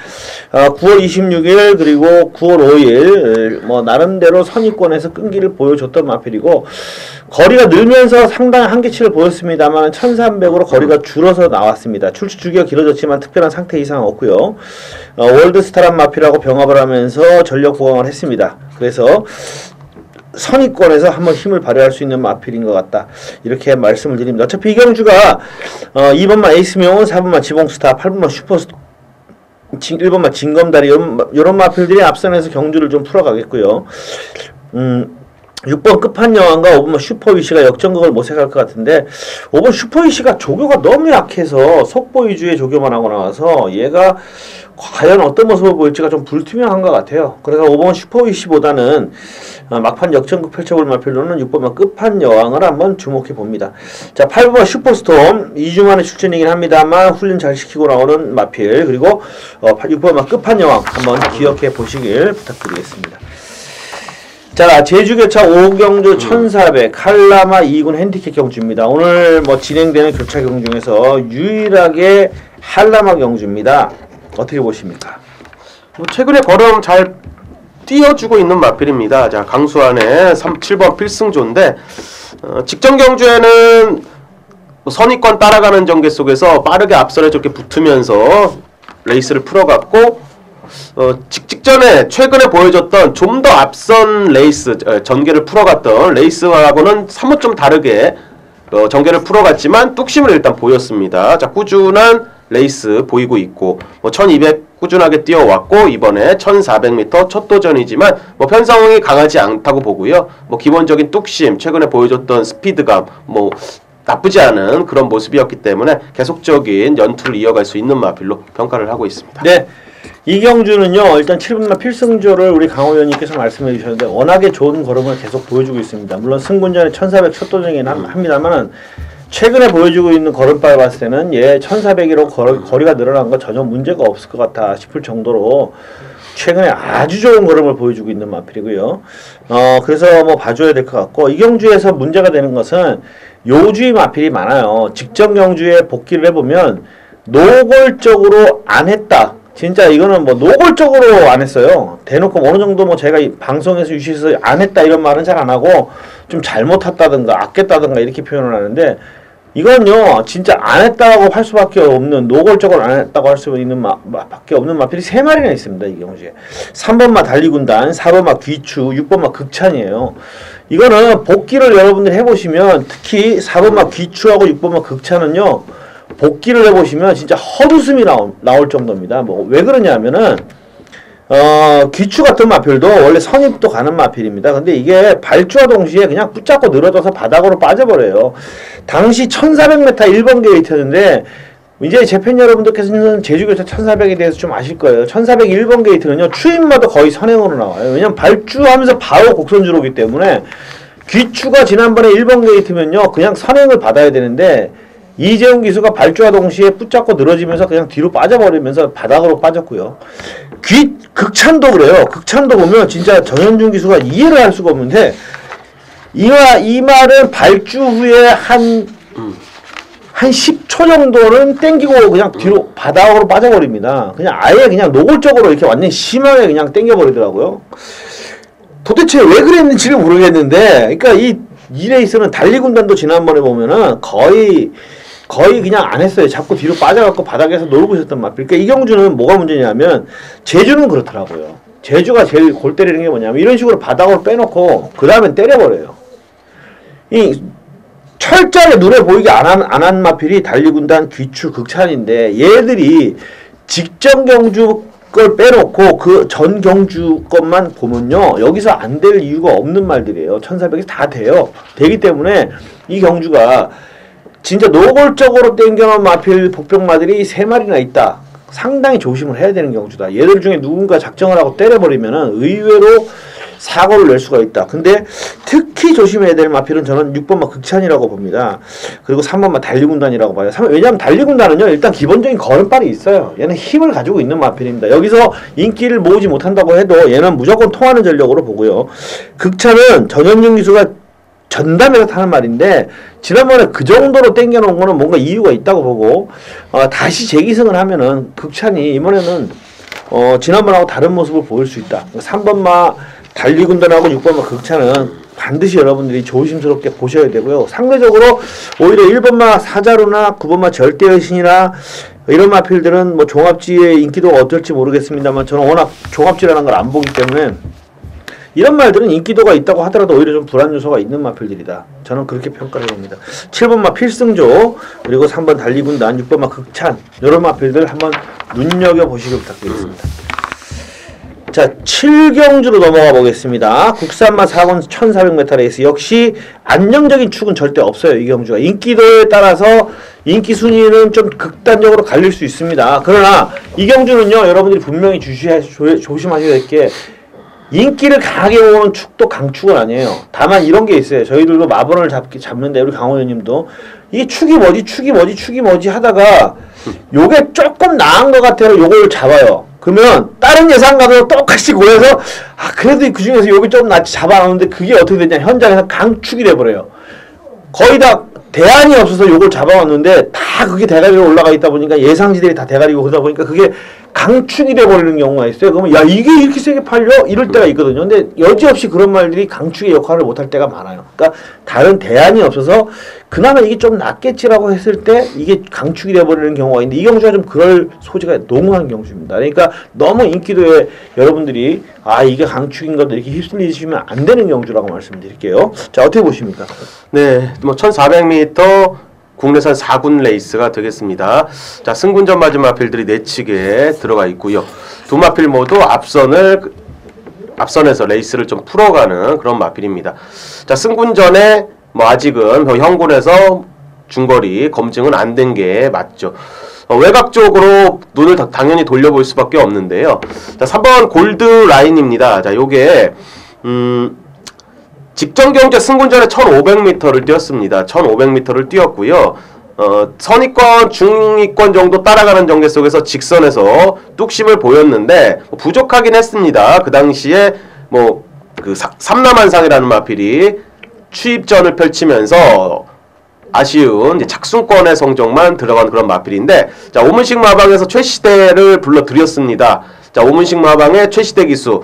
9월 26일 그리고 9월 5일 나름대로 선입권에서 끈기를 보여줬던 마필이고 거리가 늘면서 상당히 한계치를 보였습니다만 1300으로 거리가 줄어서 나왔습니다. 출시 주기가 길어졌지만 특별한 상태 이상은 없고요. 월드스타란 마필하고 병합을 하면서 전력 보강을 했습니다. 그래서 선입권에서 한번 힘을 발휘할 수 있는 마필인 것 같다. 이렇게 말씀을 드립니다. 어차피 이 경주가 2번만 에이스명은 4번만 지봉스타, 8번만 슈퍼스타, 1번만 진검다리 이런 마필들이 앞선에서 경주를 좀 풀어가겠고요. 6번 끝판여왕과 5번 슈퍼위시가 역전극을 모색할 것 같은데 5번 슈퍼위시가 조교가 너무 약해서 속보 위주의 조교만 하고 나와서 얘가 과연 어떤 모습을 보일지가 좀 불투명한 것 같아요. 그래서 5번 슈퍼위시보다는 막판 역전극 펼쳐볼 마필로는 6번만 끝판여왕을 한번 주목해 봅니다. 자, 8번 슈퍼스톰 2주 만에 출전이긴 합니다만 훈련 잘 시키고 나오는 마필 그리고 6번만 끝판여왕 한번 기억해 보시길 부탁드리겠습니다. 자, 제주교차 5경주 1400 칼라마 2군 핸디캡 경주입니다. 오늘 진행되는 교차 경주 중에서 유일하게 한라마 경주입니다. 어떻게 보십니까? 최근에 걸음 잘 띄워주고 있는 마필입니다. 자, 강수환의 7번 필승조인데 직전 경주에는 선입권 따라가는 전개 속에서 빠르게 앞선에 저렇게 붙으면서 레이스를 풀어갔고 직전에 최근에 보여줬던 좀 더 앞선 레이스 전개를 풀어갔던 레이스하고는 사뭇 좀 다르게 전개를 풀어갔지만 뚝심을 일단 보였습니다. 자, 꾸준한 레이스 보이고 있고 1200 꾸준하게 뛰어왔고 이번에 1400m 첫 도전이지만 편성이 강하지 않다고 보고요. 기본적인 뚝심 최근에 보여줬던 스피드감 나쁘지 않은 그런 모습이었기 때문에 계속적인 연투를 이어갈 수 있는 마필로 평가를 하고 있습니다. 네. 이 경주는요 일단 7번마 필승조를 우리 강호 의원님께서 말씀해 주셨는데 워낙에 좋은 걸음을 계속 보여주고 있습니다. 물론 승군전에 1400 첫 도전이긴 합니다만 최근에 보여주고 있는 걸음발을 봤을 때는 1400이로 거리가 늘어난 건 전혀 문제가 없을 것 같아 싶을 정도로 최근에 아주 좋은 걸음을 보여주고 있는 마필이고요. 그래서 봐줘야 될 것 같고 이 경주에서 문제가 되는 것은 요주의 마필이 많아요. 직전 경주에 복귀를 해보면 노골적으로 안 했다. 진짜 이거는 노골적으로 안 했어요. 대놓고 어느 정도 제가 이 방송에서 유시해서 안 했다 이런 말은 잘 안 하고 좀 잘못 탔다든가 아꼈다든가 이렇게 표현을 하는데 이건요 진짜 안 했다고 할 수밖에 없는 노골적으로 안 했다고 할 수 있는 밖에 없는 마필이 3마리나 있습니다. 이 경주에 3번마 달리군단, 4번마 귀추, 6번마 극찬이에요. 이거는 복귀를 여러분들 해보시면 특히 4번마 귀추하고 6번마 극찬은요 복귀를 해보시면 진짜 헛웃음이 나올 정도입니다. 왜 그러냐면은 귀추 같은 마필도 원래 선입도 가는 마필입니다. 근데 이게 발주와 동시에 그냥 붙잡고 늘어져서 바닥으로 빠져버려요. 당시 1400m 1번 게이트였는데 이제 제 팬 여러분들께서는 제주교차 1400에 대해서 좀 아실 거예요. 1400 1번 게이트는요 추임마다 거의 선행으로 나와요. 왜냐면 발주하면서 바로 곡선주로 오기 때문에 귀추가 지난번에 1번 게이트면요 그냥 선행을 받아야 되는데 이재훈 기수가 발주와 동시에 붙잡고 늘어지면서 그냥 뒤로 빠져버리면서 바닥으로 빠졌고요. 극찬도 그래요. 극찬도 보면 진짜 전현준 기수가 이해를 할 수가 없는데 이 말은 발주 후에 한 10초 정도는 땡기고 그냥 뒤로 바닥으로 빠져버립니다. 그냥 아예 그냥 노골적으로 이렇게 완전 심하게 그냥 땡겨버리더라고요. 도대체 왜 그랬는지를 모르겠는데, 그러니까 이 레이스는 달리군단도 지난번에 보면은 거의 그냥 안 했어요. 자꾸 뒤로 빠져갖고 바닥에서 놀고 있었던 마필. 그러니까 이경주는 뭐가 문제냐면 제주는 그렇더라고요. 제주가 제일 골 때리는 게 뭐냐면 이런 식으로 바닥으로 빼놓고 그 다음엔 때려버려요. 이 철저하게 눈에 보이게 안 한 마필이 달리군단, 귀추, 극찬인데 얘들이 직전 경주 걸 빼놓고 그 전 경주 것만 보면요 여기서 안 될 이유가 없는 말들이에요. 1400이 다 돼요. 되기 때문에 이 경주가 진짜 노골적으로 땡겨놓은 마필 복병마들이 3마리나 있다. 상당히 조심을 해야 되는 경주다. 얘들 중에 누군가 작정을 하고 때려버리면은 의외로 사고를 낼 수가 있다. 근데 특히 조심해야 될 마필은 저는 6번마 극찬이라고 봅니다. 그리고 3번마 달리군단이라고 봐요. 왜냐하면 달리군단은요 일단 기본적인 걸음발이 있어요. 얘는 힘을 가지고 있는 마필입니다. 여기서 인기를 모으지 못한다고 해도 얘는 무조건 통하는 전력으로 보고요. 극찬은 전현준 기수가 전담해서 타는 말인데 지난번에 그 정도로 땡겨놓은 거는 뭔가 이유가 있다고 보고 다시 재기승을 하면은 극찬이 이번에는 지난번하고 다른 모습을 보일 수 있다. 3번마 달리군단하고 6번마 극찬은 반드시 여러분들이 조심스럽게 보셔야 되고요. 상대적으로 오히려 1번마 사자루나 9번마 절대여신이나 이런 마필들은 뭐 종합지의 인기도가 어떨지 모르겠습니다만 저는 워낙 종합지라는 걸 안 보기 때문에 이런 말들은 인기도가 있다고 하더라도 오히려 좀 불안 요소가 있는 마필들이다. 저는 그렇게 평가를 해봅니다. 7번마 필승조, 그리고 3번 달리군단, 6번마 극찬 이런 마필들 한번 눈여겨보시길 부탁드리겠습니다. 자, 7경주로 넘어가 보겠습니다. 국산마 4권 1400m 레이스. 역시 안정적인 축은 절대 없어요. 이 경주가. 인기도에 따라서 인기 순위는 좀 극단적으로 갈릴 수 있습니다. 그러나 이 경주는요, 여러분들이 분명히 조심하셔야 될 게 인기를 강하게 모으는 축도 강축은 아니에요. 다만 이런 게 있어요. 저희들도 마번을 잡는데 우리 강호연님도 이게 축이 뭐지 하다가 요게 조금 나은 것 같아요. 요걸 잡아요. 그러면 다른 예상과도 똑같이 고해서 그래도 그 중에서 여기 좀 낫지 잡아놨는데 그게 어떻게 되냐 현장에서 강축이 돼버려요. 거의 다 대안이 없어서 요걸 잡아왔는데 다 그게 대가리로 올라가 있다 보니까 예상지들이 다 대가리고 그러다 보니까 그게 강축이 돼버리는 경우가 있어요. 그러면 야 이게 이렇게 세게 팔려? 이럴 때가 있거든요. 근데 여지없이 그런 말들이 강축의 역할을 못할 때가 많아요. 그러니까 다른 대안이 없어서 그나마 이게 좀 낫겠지라고 했을 때 이게 강축이 돼버리는 경우가 있는데 이 경주가 좀 그럴 소지가 농후한 경주입니다. 그러니까 너무 인기도에 여러분들이 이게 강축인 것도 이렇게 휩쓸리시면 안 되는 경주라고 말씀드릴게요. 자, 어떻게 보십니까? 네, 뭐 1400m 국내산 4군 레이스가 되겠습니다. 자, 승군전 맞은 마필들이 내측에 들어가 있고요. 두 마필 모두 앞선에서 레이스를 좀 풀어가는 그런 마필입니다. 자, 승군전에 뭐 아직은 형군에서 중거리 검증은 안 된 게 맞죠. 외곽 쪽으로 눈을 당연히 돌려볼 수밖에 없는데요. 자, 3번 골드 라인입니다. 자, 요게 직전 경제 승군전에 1500m를 뛰었습니다. 1500m를 뛰었고요. 선위권, 중위권 정도 따라가는 전개 속에서 직선에서 뚝심을 보였는데 부족하긴 했습니다. 그 당시에 뭐 그 삼남한상이라는 마필이 추입전을 펼치면서 아쉬운 이제 착순권의 성적만 들어간 그런 마필인데, 자, 오문식 마방에서 최시대를 불러드렸습니다. 자, 오문식 마방의 최시대 기수.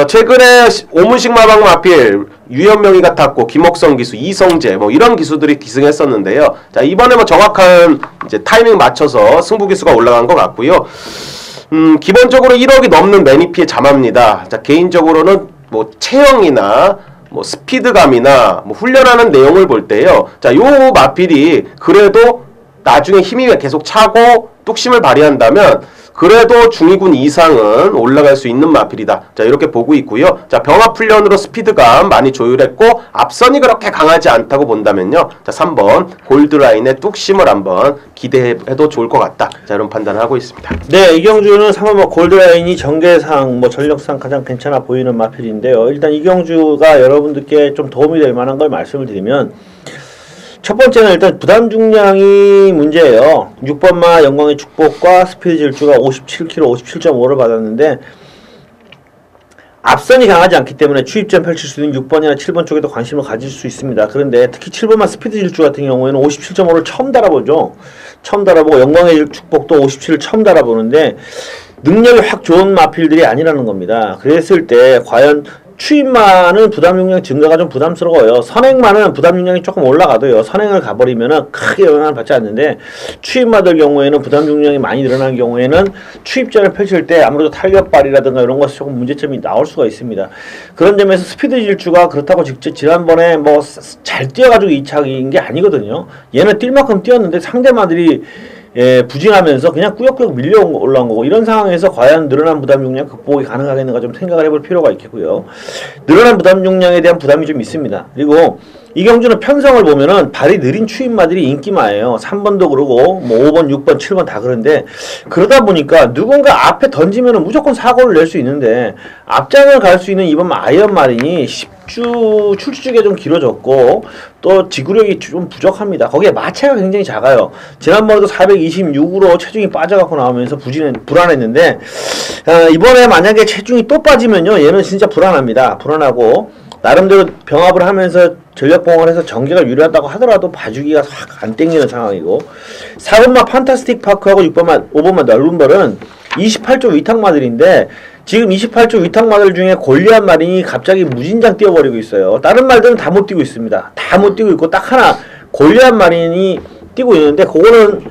최근에 오문식 마방 마필 유현명이가 탔고 김옥성 기수, 이성재 뭐 이런 기수들이 기승했었는데요. 자, 이번에 뭐 정확한 이제 타이밍 맞춰서 승부 기수가 올라간 것 같고요. 기본적으로 1억이 넘는 매니피의 자마입니다. 자, 개인적으로는 뭐 체형이나 뭐 스피드감이나 뭐 훈련하는 내용을 볼 때요. 자, 요 마필이 그래도 나중에 힘이 계속 차고 뚝심을 발휘한다면 그래도 중위군 이상은 올라갈 수 있는 마필이다. 자, 이렇게 보고 있고요. 자, 병합 훈련으로 스피드감 많이 조율했고 앞선이 그렇게 강하지 않다고 본다면요. 자, 3번 골드라인의 뚝심을 한번 기대해도 좋을 것 같다. 자, 이런 판단을 하고 있습니다. 네, 이경주는 3번 골드라인이 전개상 뭐 전력상 가장 괜찮아 보이는 마필인데요. 일단 이경주가 여러분들께 좀 도움이 될 만한 걸 말씀을 드리면 첫 번째는 일단 부담 중량이 문제예요. 6번마 영광의 축복과 스피드 질주가 57kg, 57.5를 받았는데 앞선이 강하지 않기 때문에 추입전 펼칠 수 있는 6번이나 7번 쪽에도 관심을 가질 수 있습니다. 그런데 특히 7번마 스피드 질주 같은 경우에는 57.5를 처음 달아보죠. 처음 달아보고 영광의 축복도 57을 처음 달아보는데 능력이 확 좋은 마필들이 아니라는 겁니다. 그랬을 때 과연 추입마는 부담 용량 증가가 좀 부담스러워요. 선행마는 부담 용량이 조금 올라가도요. 선행을 가버리면은 크게 영향을 받지 않는데 추입마들 경우에는 부담 용량이 많이 늘어나는 경우에는 추입전을 펼칠 때 아무래도 탄력발이라든가 이런 것에 조금 문제점이 나올 수가 있습니다. 그런 점에서 스피드 질주가 그렇다고 직접 지난번에 뭐 잘 뛰어가지고 2착인 게 아니거든요. 얘는 뛸 만큼 뛰었는데 상대마들이 부진하면서 그냥 꾸역꾸역 밀려 올라온 거고 이런 상황에서 과연 늘어난 부담 용량 극복이 가능하겠는가 좀 생각을 해볼 필요가 있겠고요. 늘어난 부담 용량에 대한 부담이 좀 있습니다. 그리고 이 경주는 편성을 보면은 발이 느린 추임마들이 인기마예요. 3번도 그러고 뭐 5번, 6번, 7번 다 그런데 그러다 보니까 누군가 앞에 던지면은 무조건 사고를 낼 수 있는데 앞장을 갈 수 있는 이번 아이언 마린이 10주 출주기가 좀 길어졌고 또 지구력이 좀 부족합니다. 거기에 마체가 굉장히 작아요. 지난번에도 426으로 체중이 빠져갖고 나오면서 불안했는데 이번에 만약에 체중이 또 빠지면요 얘는 진짜 불안합니다. 불안하고 나름대로 병합을 하면서 전력봉을 해서 전개가 유리하다고 하더라도 봐주기가 확 안 땡기는 상황이고 4번마 판타스틱 파크하고 5번마 넓은 벌은 28조 위탁마들인데 지금 28조 위탁마들 중에 골리앗 마린이 갑자기 무진장 뛰어버리고 있어요. 다른 말들은 다 못 뛰고 있습니다. 다 못 뛰고 있고 딱 하나 골리앗 마린이 뛰고 있는데 그거는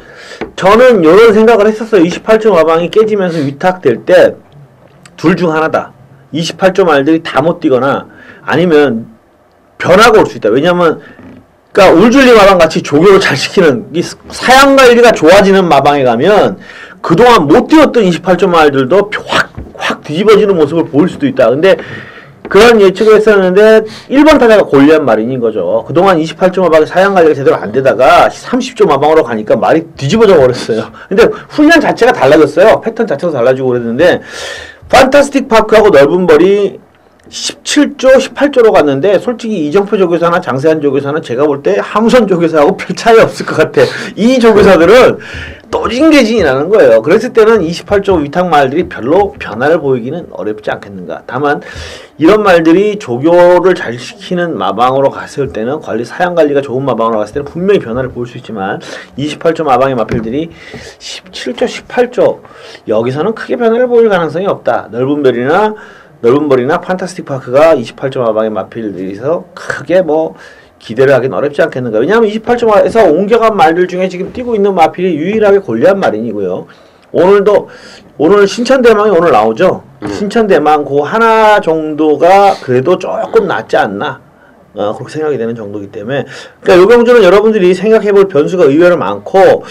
저는 이런 생각을 했었어요. 28조 마방이 깨지면서 위탁될 때 둘 중 하나다. 28조 말들이 다 못 뛰거나 아니면 변화가 올 수 있다. 왜냐면 그러니까 울줄리 마방 같이 조교를 잘 시키는 이 사양 관리가 좋아지는 마방에 가면 그동안 못 뛰었던 28조 말들도 확 뒤집어지는 모습을 보일 수도 있다. 근데 그런 예측을 했었는데 1번 타자가 골리앗 마린인 거죠. 그동안 28조 마방에 사양 관리가 제대로 안 되다가 30조 마방으로 가니까 말이 뒤집어져 버렸어요. 근데 훈련 자체가 달라졌어요. 패턴 자체가 달라지고 그랬는데 판타스틱 파크하고 넓은 벌이 17조, 18조로 갔는데 솔직히 이정표 조교사나 장세한 조교사는 제가 볼 때 함선 조교사하고 별 차이 없을 것 같아. 이 조교사들은 또징개진이 나는 거예요. 그랬을 때는 28조 위탁 말들이 별로 변화를 보이기는 어렵지 않겠는가. 다만 이런 말들이 조교를 잘 시키는 마방으로 갔을 때는 사양 관리가 좋은 마방으로 갔을 때는 분명히 변화를 볼 수 있지만 28조 마방의 마필들이 17조, 18조 여기서는 크게 변화를 보일 가능성이 없다. 넓은 벌이나 판타스틱 파크가 28조 마방의 마필들이서 크게 뭐 기대를 하긴 어렵지 않겠는가. 왜냐하면 28조에서 옮겨간 말들 중에 지금 뛰고 있는 마필이 유일하게 골리앗 마린이고요. 오늘 신천대망이 오늘 나오죠. 신천대망 그 하나 정도가 그래도 조금 낫지 않나. 그렇게 생각이 되는 정도이기 때문에 그러니까 이 경주는 여러분들이 생각해볼 변수가 의외로 많고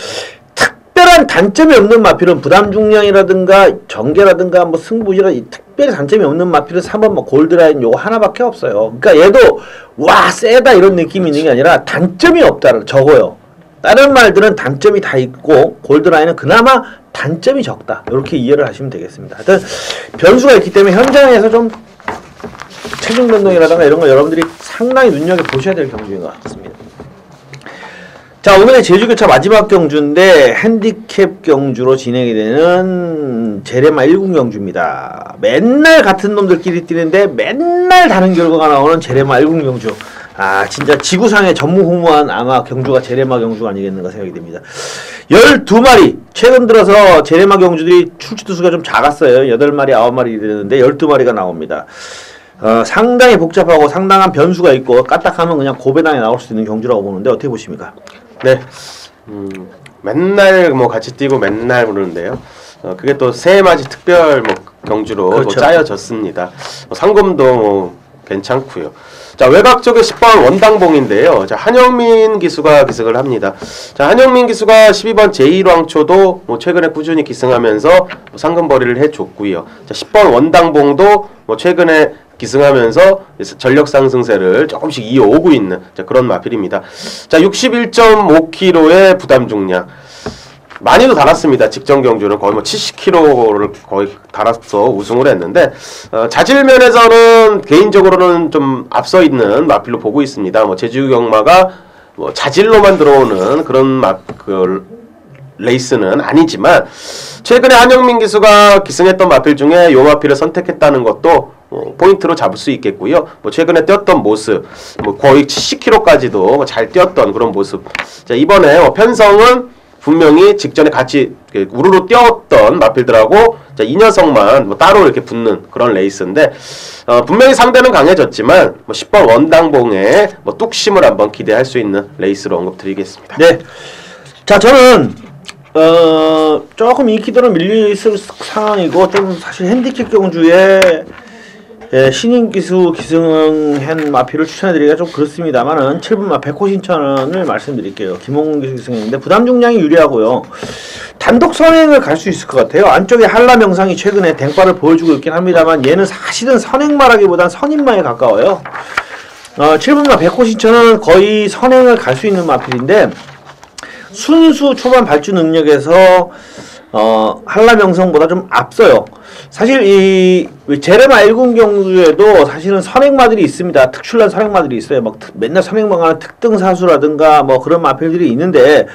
특별한 단점이 없는 마필은 부담 중량이라든가 전개라든가 뭐 승부지라 특별히 단점이 없는 마필은 3번 뭐 골드라인 요거 하나밖에 없어요. 그러니까 얘도 와 세다 이런 느낌이 있는 게 아니라 단점이 없다 적어요. 다른 말들은 단점이 다 있고 골드라인은 그나마 단점이 적다. 이렇게 이해를 하시면 되겠습니다. 하여튼 변수가 있기 때문에 현장에서 좀 체중 변동이라든가 이런 거 여러분들이 상당히 눈여겨보셔야 될 경주인 것 같습니다. 자, 오늘의 제주교차 마지막 경주인데 핸디캡 경주로 진행이 되는 제레마 1군 경주입니다. 맨날 같은 놈들끼리 뛰는데 맨날 다른 결과가 나오는 제레마 1군 경주. 진짜 지구상의 전무후무한 아마 경주가 제레마 경주가 아니겠는가 생각이 됩니다. 12마리 최근 들어서 제레마 경주들이 출주수가 좀 작았어요. 8마리 9마리 되는데 12마리가 나옵니다. 상당히 복잡하고 상당한 변수가 있고 까딱하면 그냥 고배당에 나올 수 있는 경주라고 보는데 어떻게 보십니까? 네, 맨날 뭐 같이 뛰고 맨날 그러는데요. 그게 또 새해맞이 특별 뭐 경주로 그렇죠. 뭐 짜여졌습니다. 상금도 뭐 괜찮고요. 자, 외곽 쪽에 10번 원당봉인데요. 자, 한영민 기수가 기승을 합니다. 자, 한영민 기수가 12번 제1왕초도 뭐 최근에 꾸준히 기승하면서 뭐 상금벌이를 해줬고요. 자, 10번 원당봉도 뭐 최근에 기승하면서 전력 상승세를 조금씩 이어오고 있는 그런 마필입니다. 자, 61.5kg의 부담 중량. 많이도 달았습니다. 직전 경주는 거의 뭐 70kg를 거의 달아서 우승을 했는데 자질면에서는 개인적으로는 좀 앞서 있는 마필로 보고 있습니다. 뭐 제주 경마가 뭐 자질로만 들어오는 그런 레이스는 아니지만 최근에 한영민 기수가 기승했던 마필 중에 요 마필을 선택했다는 것도 포인트로 잡을 수 있겠고요. 뭐 최근에 뛰었던 모습, 뭐 거의 70km까지도 잘 뛰었던 그런 모습. 자, 이번에 편성은 분명히 직전에 같이 우르르 뛰었던 마필들하고 이 녀석만 뭐 따로 이렇게 붙는 그런 레이스인데 분명히 상대는 강해졌지만 뭐 10번 원당봉의 뭐 뚝심을 한번 기대할 수 있는 레이스로 언급드리겠습니다. 네. 자, 저는 조금 인기도는 밀려있을 상황이고 좀 사실 핸디캡 경주에 신인 기수 기승한 마필을 추천해드리기가 좀 그렇습니다만은 7분 마 백호신천을 말씀드릴게요. 김홍근 기수 기승했는데 부담 중량이 유리하고요. 단독 선행을 갈 수 있을 것 같아요. 안쪽에 한라 명상이 최근에 댕파를 보여주고 있긴 합니다만 얘는 사실은 선행마라기보단 선임마에 가까워요. 7분 마 백호신천은 거의 선행을 갈 수 있는 마필인데 순수 초반 발주 능력에서 한라명성보다 좀 앞서요. 사실 이 제레마 1군 경주에도 사실은 선행마들이 있습니다. 특출난 선행마들이 있어요. 막 맨날 선행만 가는 특등사수라든가 뭐 그런 마필들이 있는데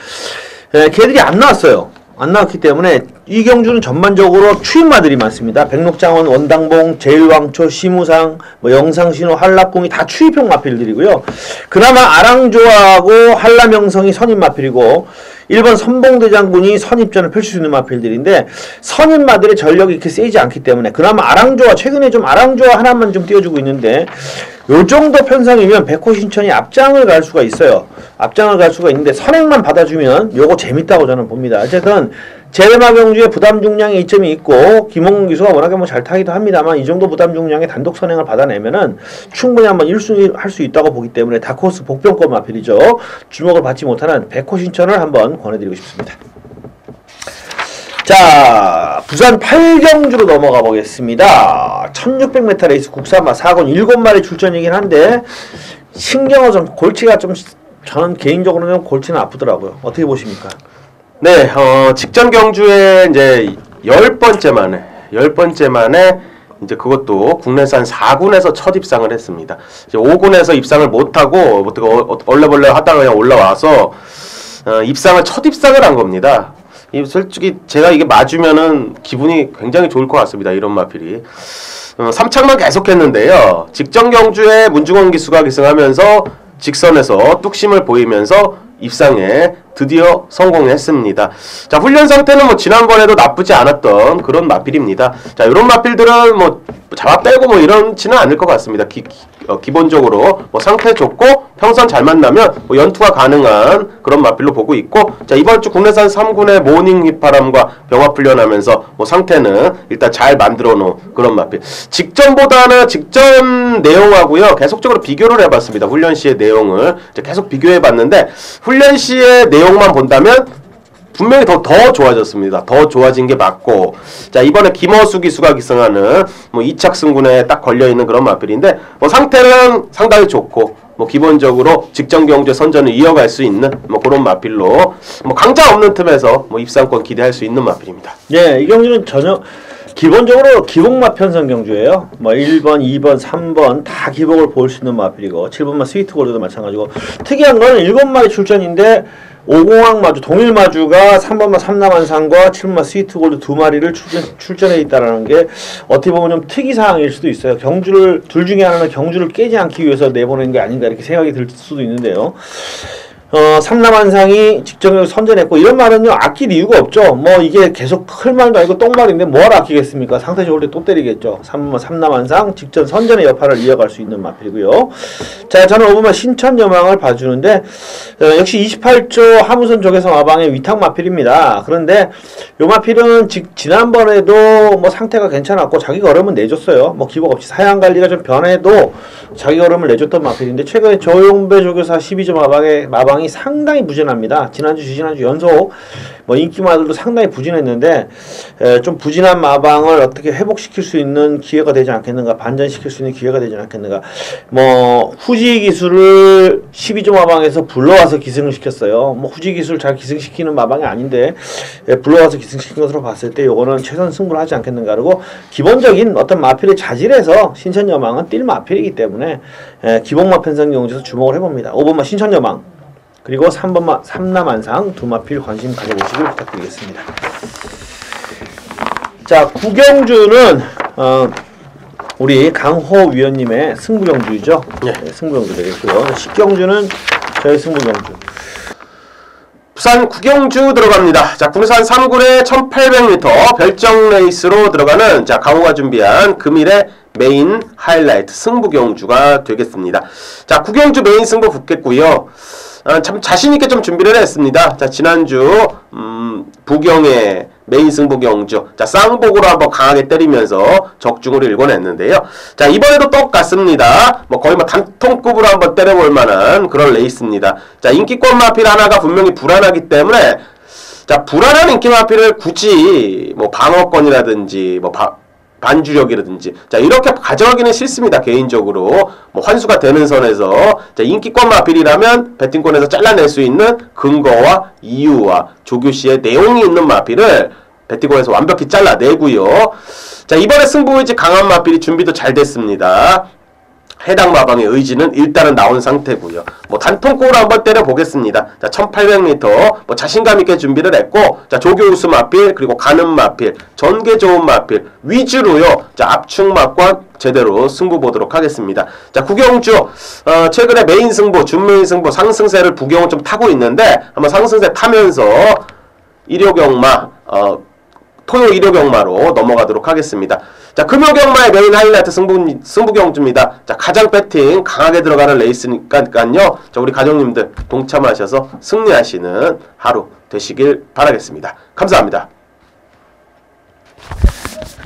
걔들이 안 나왔어요. 안 나왔기 때문에 이 경주는 전반적으로 추임마들이 많습니다. 백록장원, 원당봉, 제일왕초, 시무상, 뭐 영상신호, 한라궁이 다 추입형 마필들이고요. 그나마 아랑조하고 한라명성이 선임 마필이고 1번 선봉대장군이 선입전을 펼칠 수 있는 마필들인데 선임마들의 전력이 이렇게 세지 않기 때문에 그나마 아랑조와 최근에 좀 아랑조와 하나만 좀 띄워주고 있는데 요 정도 편성이면 백호신천이 앞장을 갈 수가 있어요. 앞장을 갈 수가 있는데 선행만 받아주면 요거 재밌다고 저는 봅니다. 어쨌든 제레마 경주에 부담 중량의 이점이 있고 김홍근 기수가 워낙에 뭐 잘 타기도 합니다만 이 정도 부담 중량의 단독 선행을 받아내면은 충분히 한번 1순위 할 수 있다고 보기 때문에 다크호스 복병권 마필이죠. 주목을 받지 못하는 백호신천을 한번 권해드리고 싶습니다. 자, 부산 8경주로 넘어가 보겠습니다. 1600m 레이스 국산마 4군 7마리 출전이긴 한데 신경은 좀 골치가 좀 저는 개인적으로는 골치는 아프더라고요. 어떻게 보십니까? 네, 직전 경주에 이제 10번째 만에 이제 그것도 국내산 4군에서 첫 입상을 했습니다. 이제 5군에서 입상을 못하고 얼레벌레 하다가 그냥 올라와서 첫 입상을 한 겁니다. 솔직히 제가 이게 맞으면은 기분이 굉장히 좋을 것 같습니다. 이런 마필이. 3착만 계속했는데요. 직전 경주에 문중원 기수가 기승하면서 직선에서 뚝심을 보이면서 입상에 드디어 성공했습니다. 자, 훈련 상태는 뭐 지난번에도 나쁘지 않았던 그런 마필입니다. 자, 이런 마필들은 뭐 잡아 빼고 뭐 이런지는 않을 것 같습니다. 기본적으로 뭐 상태 좋고 평선 잘 만나면 뭐 연투가 가능한 그런 마필로 보고 있고, 자, 이번 주 국내산 3군의 모닝 휘파람과 병합 훈련하면서 뭐 상태는 일단 잘 만들어 놓은 그런 마필. 직전보다는 직전 내용하고요 계속적으로 비교를 해봤습니다. 훈련 시의 내용을 이제 계속 비교해봤는데 훈련 시의 내용만 본다면 분명히 더 좋아졌습니다. 더 좋아진 게 맞고, 자, 이번에 김어수 기수가 기승하는 뭐 2착 승군에 딱 걸려있는 그런 마필인데 뭐 상태는 상당히 좋고 뭐 기본적으로 직전 경주의 선전을 이어갈 수 있는 뭐 그런 마필로 뭐 강자 없는 틈에서 뭐 입상권 기대할 수 있는 마필입니다. 네, 이 경주는 전혀 기본적으로 기복마 편성 경주예요. 뭐 1번, 2번, 3번 다 기복을 볼 수 있는 마필이고 7번마 스위트골드도 마찬가지고 특이한 거는 7마리 출전인데 5공항 마주, 동일 마주가 3번마 삼남한상과 7번마 스위트골드 2마리를 출전해 있다라는 게 어떻게 보면 좀 특이사항일 수도 있어요. 경주를 둘 중에 하나는 경주를 깨지 않기 위해서 내보낸 게 아닌가 이렇게 생각이 들 수도 있는데요. 삼남한상이 직전적으로 선전했고 이런 말은요 아낄 이유가 없죠. 뭐 이게 계속 클 말도 아니고 똥말인데 뭐하러 아끼겠습니까? 상태 좋을 때 또 때리겠죠. 삼남한상 직전 선전의 여파를 이어갈 수 있는 마필이고요. 자, 저는 5번마 신천여망을 봐주는데 역시 28조 하무선 쪽에서 마방의 위탁 마필입니다. 그런데 요 마필은 지난번에도 뭐 상태가 괜찮았고 자기 걸음은 내줬어요. 뭐 기복 없이 사양 관리가 좀 변해도 자기 걸음을 내줬던 마필인데 최근에 조용배 조교사 12조 마방이 상당히 부진합니다. 지난주, 지지난주 연속 뭐 인기마들도 상당히 부진했는데 좀 부진한 마방을 어떻게 회복시킬 수 있는 기회가 되지 않겠는가, 반전시킬 수 있는 기회가 되지 않겠는가. 뭐 후지 기술을 12조 마방에서 불러와서 기승을 시켰어요. 뭐 후지 기술 잘 기승시키는 마방이 아닌데 불러와서 기승시킨 것으로 봤을 때 요거는 최선 승부를 하지 않겠는가. 그리고 기본적인 어떤 마필의 자질에서 신천여망은 뛸 마필이기 때문에 기복마 편성 경주에서 주목을 해봅니다. 5번마 신천여망 그리고 3번 삼남안상 두 마필 관심 가져보시길 부탁드리겠습니다. 자, 구경주는 우리 강호 위원님의 승부경주이죠. 네. 네, 승부경주 되겠고요. 식경주는 저의 승부경주. 부산 구경주 들어갑니다. 자, 군산 3군의 1800m 별정 레이스로 들어가는 자, 강호가 준비한 금일의 메인 하이라이트 승부경주가 되겠습니다. 자, 구경주 메인 승부 붙겠고요. 참 자신있게 좀 준비를 했습니다. 자, 지난주 부경의 메인 승부경주, 자, 쌍복으로 한번 강하게 때리면서 적중으로 읽어냈는데요. 자, 이번에도 똑같습니다. 뭐 거의 뭐 단통급으로 한번 때려볼 만한 그런 레이스입니다. 자, 인기권 마필 하나가 분명히 불안하기 때문에, 자, 불안한 인기 마필을 굳이 뭐 방어권이라든지 뭐 반주력이라든지, 자, 이렇게 가져가기는 싫습니다. 개인적으로 뭐 환수가 되는 선에서, 자, 인기권 마필이라면 배팅권에서 잘라낼 수 있는 근거와 이유와 조교시의 내용이 있는 마필을 배팅권에서 완벽히 잘라내고요. 자, 이번에 승부의지 강한 마필이 준비도 잘 됐습니다. 해당 마방의 의지는 일단은 나온 상태고요. 뭐 단통골을 한번 때려보겠습니다. 자, 1800m 뭐 자신감있게 준비를 했고, 자, 조교 우수 마필, 그리고 가는 마필, 전개 좋은 마필 위주로요. 자, 압축 막과 제대로 승부 보도록 하겠습니다. 자, 구경주 최근에 메인 승부, 준메인 승부 상승세를 부경을 좀 타고 있는데, 한번 상승세 타면서 일요경마 토요 일요경마로 넘어가도록 하겠습니다. 자, 금요경마의 메인 하이라이트 승부경주입니다. 자, 가장 배팅 강하게 들어가는 레이스니까요. 자, 우리 가족님들 동참하셔서 승리하시는 하루 되시길 바라겠습니다. 감사합니다.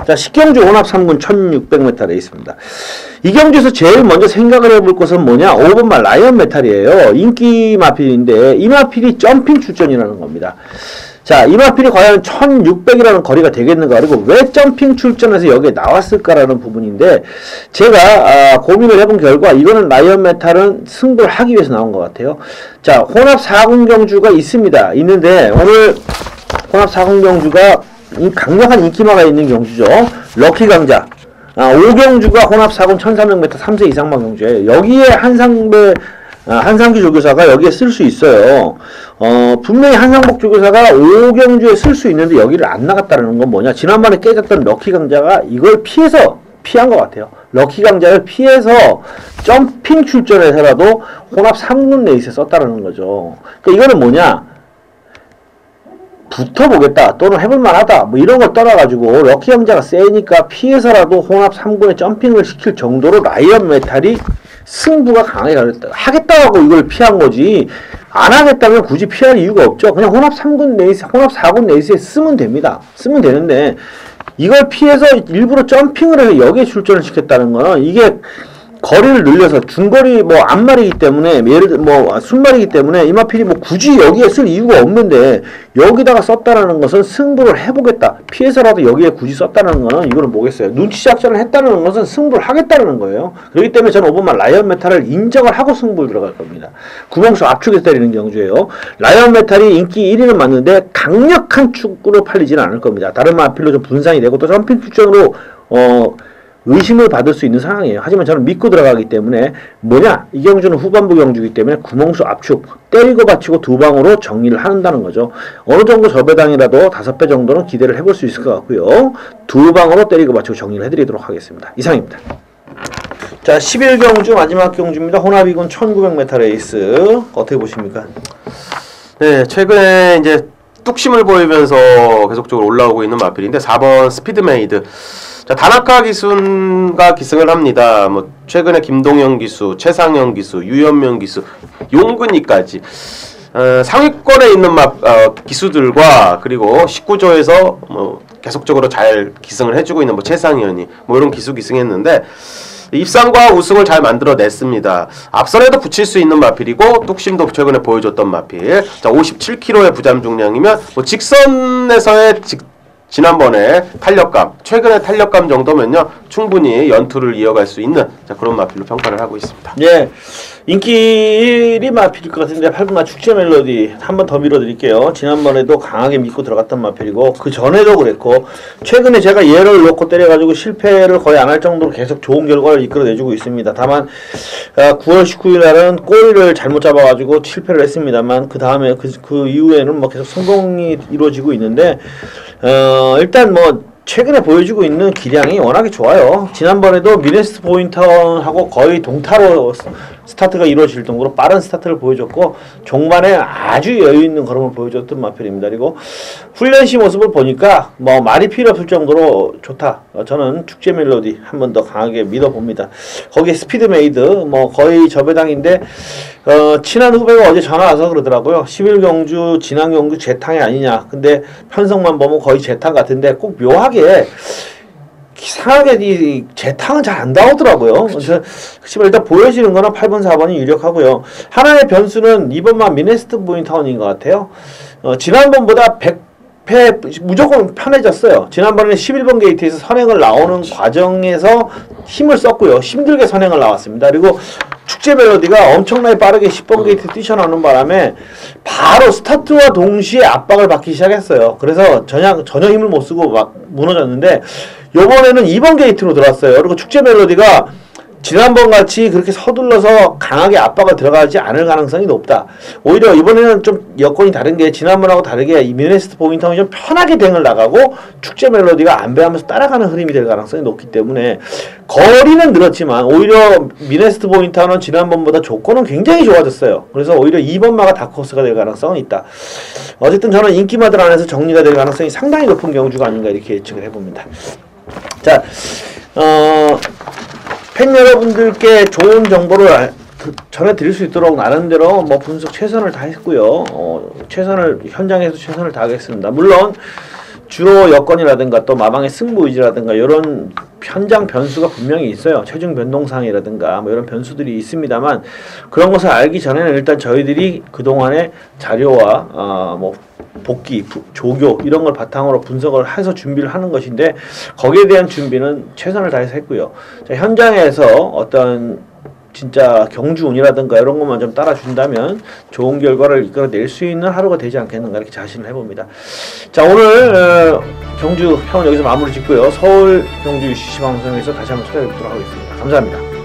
자, 식경주 혼합 3군 1600m 레이스입니다. 이 경주에서 제일 먼저 생각을 해볼 것은 뭐냐? 5번말 라이언 메탈이에요. 인기 마필인데 이 마필이 점핑 출전이라는 겁니다. 자, 이 마필이 과연 1600이라는 거리가 되겠는가, 그리고 왜 점핑 출전해서 여기에 나왔을까라는 부분인데, 제가 고민을 해본 결과 이거는 라이언 메탈은 승부를 하기 위해서 나온 것 같아요. 자, 혼합 4군 경주가 있는데 오늘 혼합 4군 경주가 강력한 인기마가 있는 경주죠. 럭키 강자 5경주가 혼합 4군 1300m 3세 이상만 경주예요. 여기에 한상기 조교사가 여기에 쓸 수 있어요. 분명히 한상복 조교사가 5경주에 쓸 수 있는데 여기를 안 나갔다는 건 뭐냐? 지난번에 깨졌던 럭키 강자가 이걸 피한 것 같아요. 럭키 강자를 피해서 점핑 출전해서라도 혼합 3군 레이스에 썼다는 거죠. 그러니까 이거는 뭐냐? 붙어보겠다 또는 해볼만하다 뭐 이런 걸 떠나가지고 럭키 강자가 세니까 피해서라도 혼합 3군에 점핑을 시킬 정도로 라이언 메탈이 승부가 강하게 하겠다고 이걸 피한 거지, 안 하겠다면 굳이 피할 이유가 없죠. 그냥 혼합 3군 레이스, 혼합 4군 레이스에 쓰면 됩니다. 쓰면 되는데 이걸 피해서 일부러 점핑을 해서 여기에 출전을 시켰다는 거는, 이게 거리를 늘려서 중거리 뭐 앞말이기 때문에, 예를 들어 뭐 순말이기 때문에 이 마필이 뭐 굳이 여기에 쓸 이유가 없는데 여기다가 썼다라는 것은 승부를 해보겠다, 피해서라도 여기에 굳이 썼다는 거는 이거는 뭐겠어요? 눈치 작전을 했다는 것은 승부를 하겠다는 거예요. 그렇기 때문에 저는 5번만 라이언 메탈을 인정을 하고 승부를 들어갈 겁니다. 구멍수 압축해서 때리는 경주예요. 라이언 메탈이 인기 1위는 맞는데 강력한 축구로 팔리지는 않을 겁니다. 다른 마필로 좀 분산이 되고 또 점핑 출전으로 의심을 받을 수 있는 상황이에요. 하지만 저는 믿고 들어가기 때문에 뭐냐? 이 경주는 후반부 경주이기 때문에 구멍수 압축, 때리고 받치고 두 방으로 정리를 한다는 거죠. 어느 정도 저배당이라도 5배 정도는 기대를 해볼 수 있을 것 같고요. 두 방으로 때리고 받치고 정리를 해드리도록 하겠습니다. 이상입니다. 자, 11경주 마지막 경주입니다. 혼합이군 1900m 레이스 어떻게 보십니까? 네, 최근에 이제 뚝심을 보이면서 계속적으로 올라오고 있는 마필인데 4번 스피드메이드. 자, 다나카 기수가 기승을 합니다. 뭐 최근에 김동현 기수, 최상현 기수, 유현명 기수, 용근이까지 상위권에 있는 기수들과, 그리고 19조에서 뭐 계속적으로 잘 기승을 해주고 있는 뭐 최상현이 뭐 이런 기승했는데 입상과 우승을 잘 만들어냈습니다. 앞선에도 붙일 수 있는 마필이고 뚝심도 최근에 보여줬던 마필. 자, 57kg의 부담 중량이면 뭐 직선에서의 지난번에 탄력감, 최근의 탄력감 정도면요 충분히 연투를 이어갈 수 있는, 자, 그런 마필로 평가를 하고 있습니다. 예, 인기 1위 마필일 것 같은데 8분 축제 멜로디 한 번 더 밀어드릴게요. 지난번에도 강하게 믿고 들어갔던 마필이고 그 전에도 그랬고 최근에 제가 얘를 놓고 때려가지고 실패를 거의 안 할 정도로 계속 좋은 결과를 이끌어내주고 있습니다. 다만 9월 19일 날은 꼬리를 잘못 잡아가지고 실패를 했습니다만 그 다음에 그 이후에는 뭐 계속 성공이 이루어지고 있는데 일단 뭐 최근에 보여주고 있는 기량이 워낙에 좋아요. 지난번에도 미네스트 보인턴하고 거의 동타로 스타트가 이루어질 정도로 빠른 스타트를 보여줬고 종반에 아주 여유있는 걸음을 보여줬던 마필입니다. 그리고 훈련 시 모습을 보니까 뭐 말이 필요 없을 정도로 좋다. 저는 축제 멜로디 한 번 더 강하게 믿어봅니다. 거기에 스피드메이드 뭐 거의 저배당인데 친한 후배가 어제 전화 와서 그러더라고요. 11경주 진앙 경주 재탕이 아니냐. 근데 편성만 보면 거의 재탕 같은데 꼭 묘하게 이상하게 이 재탕은 잘 안 나오더라고요. 그래서 일단 보여지는 거는 8번 4번이 유력하고요. 하나의 변수는 이번만 미네스트 보인타운인 것 같아요. 지난번보다 100패 무조건 편해졌어요. 지난번에는 11번 게이트에서 선행을 나오는 과정에서 힘을 썼고요. 힘들게 선행을 나왔습니다. 그리고 축제 멜로디가 엄청나게 빠르게 10번 게이트 뛰쳐나오는 바람에 바로 스타트와 동시에 압박을 받기 시작했어요. 그래서 전혀 힘을 못 쓰고 막 무너졌는데 요번에는 2번 게이트로 들어왔어요. 그리고 축제 멜로디가 지난번 같이 그렇게 서둘러서 강하게 압박을 들어가지 않을 가능성이 높다. 오히려 이번에는 좀 여건이 다른 게 지난번하고 다르게 이 미네스트 보인타운이 좀 편하게 댕을 나가고 축제 멜로디가 안배하면서 따라가는 흐름이 될 가능성이 높기 때문에 거리는 늘었지만 오히려 미네스트 보인타운은 지난번보다 조건은 굉장히 좋아졌어요. 그래서 오히려 2번마가 다크호스가 될 가능성은 있다. 어쨌든 저는 인기마들 안에서 정리가 될 가능성이 상당히 높은 경주가 아닌가 이렇게 예측을 해봅니다. 자, 팬 여러분들께 좋은 정보를 전해드릴 수 있도록 나름대로 뭐 분석 최선을 다했고요. 현장에서 최선을 다하겠습니다. 물론 주로 여건이라든가 또 마방의 승부 의지라든가 이런 현장 변수가 분명히 있어요. 체중 변동상이라든가 뭐 이런 변수들이 있습니다만 그런 것을 알기 전에는 일단 저희들이 그동안의 자료와 뭐 복귀, 조교 이런 걸 바탕으로 분석을 해서 준비를 하는 것인데 거기에 대한 준비는 최선을 다해서 했고요. 자, 현장에서 어떤 진짜 경주운이라든가 이런 것만 좀 따라준다면 좋은 결과를 이끌어낼 수 있는 하루가 되지 않겠는가 이렇게 자신을 해봅니다. 자, 오늘 경주 평은 여기서 마무리 짓고요. 서울 경주 UCC 방송에서 다시 한번 찾아뵙도록 하겠습니다. 감사합니다.